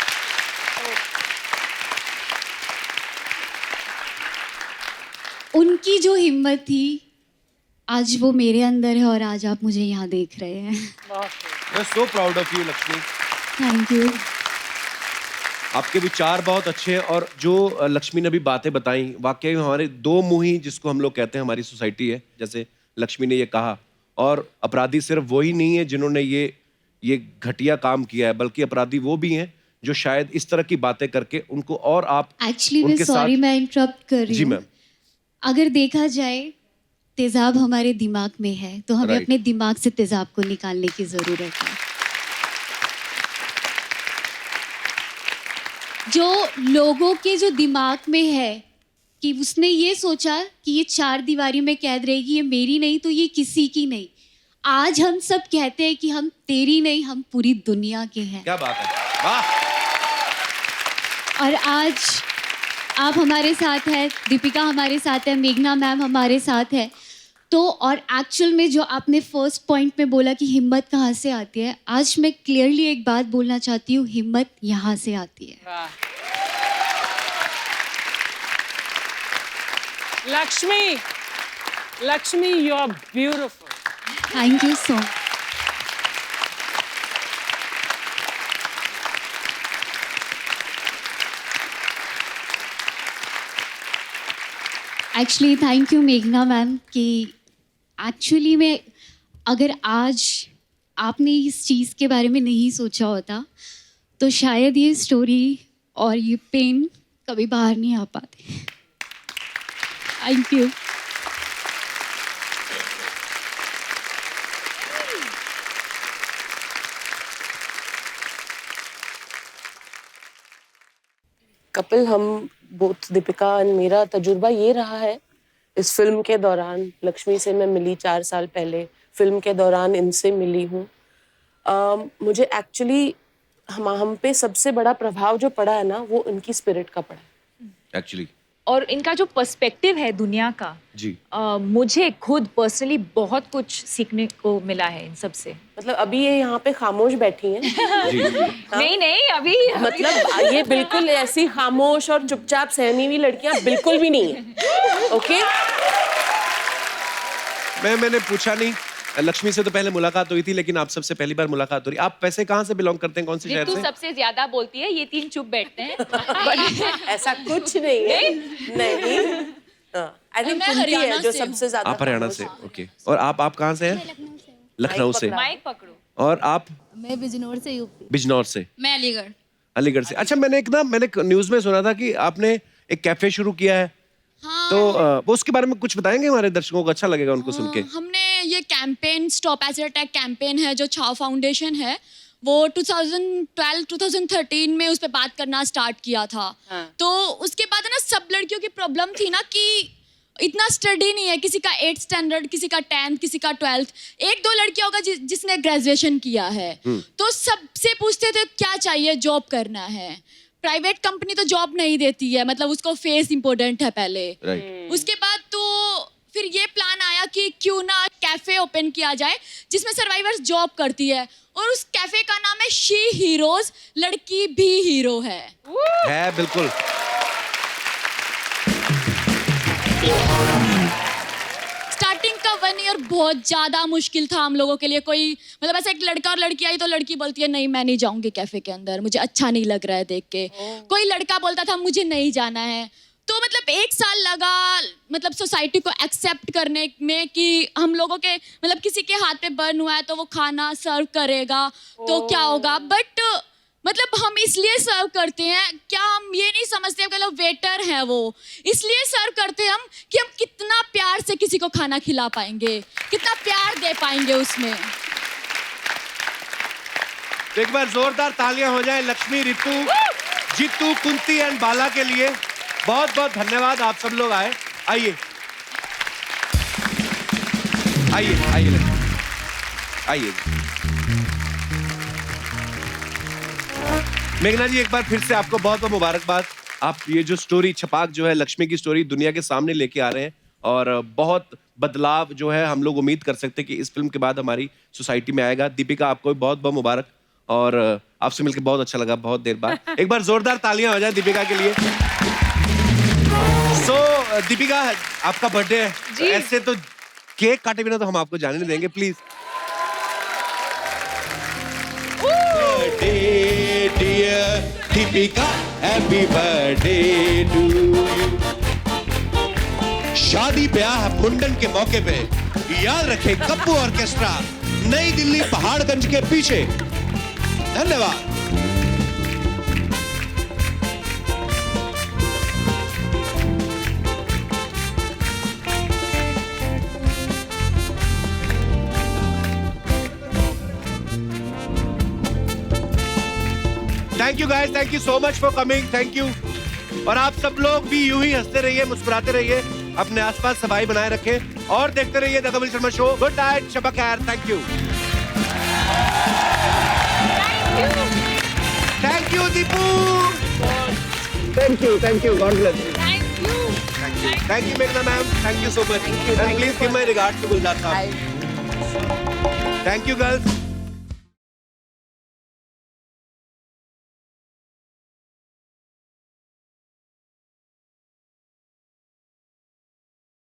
उनकी जो हिम्मत थी आज वो मेरे अंदर है, और आज आप मुझे यहाँ देख रहे हैं। मैं सो proud of you Lakshmi. Thank you. आपके विचार बहुत अच्छे हैं, और जो लक्ष्मी ने भी बातें बताई, वाकई में हमारे दो मुंही जिसको हम लोग कहते हैं हमारी सोसाइटी है, जैसे लक्ष्मी ने ये कहा। और अपराधी सिर्फ वही नहीं है जिन्होंने ये घटिया काम किया है, बल्कि अपराधी वो भी हैं जो शायद इस तरह की बातें करके उनको और आप एक्चुअली मैं सॉरी मैं इंटरप्ट कर रही जी हूँ। मैम। अगर देखा जाए तेज़ाब हमारे दिमाग में है, तो हमें Right. अपने दिमाग से तेज़ाब को निकालने की ज़रूरत है। जो लोगों के जो दिमाग में है कि उसने ये सोचा कि ये 4 दीवारी में कैद रहेगी, ये मेरी नहीं तो ये किसी की नहीं। आज हम सब कहते हैं कि हम तेरी नहीं, हम पूरी दुनिया के हैं। क्या बात है, वाह। और आज आप हमारे साथ हैं, दीपिका हमारे साथ है, मेघना मैम हमारे साथ है। तो और एक्चुअल में जो आपने फर्स्ट पॉइंट में बोला कि हिम्मत कहाँ से आती है, आज मैं क्लियरली एक बात बोलना चाहती हूँ, हिम्मत यहाँ से आती है। Lakshmi you are beautiful. Thank you so much. Actually thank you मेघना मैम कि एक्चुअली में अगर आज आपने इस चीज़ के बारे में नहीं सोचा होता तो शायद ये स्टोरी और ये पेन कभी बाहर नहीं आ पाते। Thank you. कपिल, हम बोथ दीपिका और मेरा तजुर्बा ये रहा है इस फिल्म के दौरान, लक्ष्मी से मैं मिली 4 साल पहले, फिल्म के दौरान इनसे मिली हूँ। मुझे एक्चुअली हम पे सबसे बड़ा प्रभाव जो पड़ा है ना, वो इनकी स्पिरिट का पड़ा है एक्चुअली। और इनका जो पर्सपेक्टिव है दुनिया का जी। मुझे खुद पर्सनली बहुत कुछ सीखने को मिला है इन सब से। मतलब अभी ये यहाँ पे खामोश बैठी हैं। जी। नहीं अभी मतलब ये बिल्कुल ऐसी खामोश और चुपचाप सहमी हुई लड़कियां बिल्कुल भी नहीं है। ओके, मैंने पूछा नहीं, लक्ष्मी से तो पहले मुलाकात हुई थी, लेकिन आप सबसे पहली बार मुलाकात हो रही। आप वैसे कहाँ से बिलोंग करते हैं, कौन से शहर रितु से? सबसे ज्यादा बोलती है, ये 3 चुप बैठते हैं। ऐसा कुछ नहीं है। नहीं, आई थिंक कुंती है जो सबसे ज्यादा। आप हरियाणा से, ओके। और आप कहाँ से हैं? लखनऊ से। माइक पकड़ो। और आप? मैं बिजनौर से, यूपी। बिजनौर से। मैं अलीगढ़। अलीगढ़ से। अच्छा, मैंने न्यूज में सुना था कि आपने एक कैफे शुरू किया है। हाँ। तो वो उसके बारे में कुछ बताएंगे हमारे दर्शकों को, अच्छा लगेगा उनको सुन के। हमने ये campaign stop acid attack campaign है जो छाव फाउंडेशन है, वो 2012-2013 में उस पर बात करना स्टार्ट किया था। हाँ। तो उसके बाद है ना, सब लड़कियों की प्रॉब्लम थी ना कि इतना स्टडी नहीं है, किसी का 8th स्टैंडर्ड, किसी का 10th, किसी का 12th, 1-2 लड़कियां होगा जिसने ग्रेजुएशन किया है, तो सबसे पूछते थे क्या चाहिए, जॉब करना है। प्राइवेट कंपनी तो जॉब नहीं देती है, मतलब उसको फेस इंपॉर्टेंट है पहले। उसके बाद तो फिर ये प्लान आया कि क्यों ना कैफे ओपन किया जाए जिसमें सर्वाइवर्स जॉब करती है, और उस कैफे का नाम है शी हीरोज, लड़की भी हीरो है। बिल्कुल। स्टार्टिंग का 1 ईयर बहुत ज्यादा मुश्किल था हम लोगों के लिए। कोई मतलब ऐसा एक लड़का और लड़की आई तो लड़की बोलती है नहीं मैं नहीं जाऊंगी कैफे के अंदर, मुझे अच्छा नहीं लग रहा है देख के। कोई लड़का बोलता था मुझे नहीं जाना है। तो मतलब 1 साल लगा मतलब सोसाइटी को एक्सेप्ट करने में कि हम लोगों के मतलब किसी के हाथ पे बर्न हुआ है तो वो खाना सर्व करेगा तो क्या होगा, बट मतलब हम इसलिए सर्व करते हैं, क्या हम ये नहीं समझते कि लोग वेटर हैं, वो इसलिए सर्व करते हैं हम कि हम कितना प्यार से किसी को खाना खिला पाएंगे, कितना प्यार दे पाएंगे उसमें। तो एक बार जोरदार तालियां हो जाए लक्ष्मी, रितु, जीतू, कुंती एंड बाला के लिए। बहुत बहुत धन्यवाद, आप सब लोग आए। आइए आइए आइए आइए। मेघना जी एक बार फिर से आपको बहुत बहुत मुबारकबाद। आप ये जो स्टोरी छपाक जो है लक्ष्मी की स्टोरी दुनिया के सामने लेके आ रहे हैं, और बहुत बदलाव जो है हम लोग उम्मीद कर सकते हैं कि इस फिल्म के बाद हमारी सोसाइटी में आएगा। दीपिका आपको भी बहुत बहुत मुबारक, और आपसे मिलकर बहुत अच्छा लगा बहुत देर बाद। एक बार जोरदार तालियां हो जाए दीपिका के लिए। दीपिका आपका बर्थडे है, तो ऐसे तो केक काटे बिना तो हम आपको जाने नहीं देंगे, please. Birthday dear Deepika, happy birthday to you। शादी ब्याह मुंडन के मौके पे याद रखें कप्पू ऑर्केस्ट्रा, नई दिल्ली पहाड़गंज के पीछे। धन्यवाद। Thank you guys, thank you so much for coming, thank you. और आप सब लोग भी यूं ही हंसते रहिए, मुस्कुराते रहिए, अपने आसपास सफाई बनाए रखें और देखते रहिए the Kapil Sharma show. Good night, शब खैर, thank you. Thank you Deepu, thank you, God bless you. Thank you मेघना ma'am, thank you so much, and please give my regards to Gulzar Sahab. Thank you girls.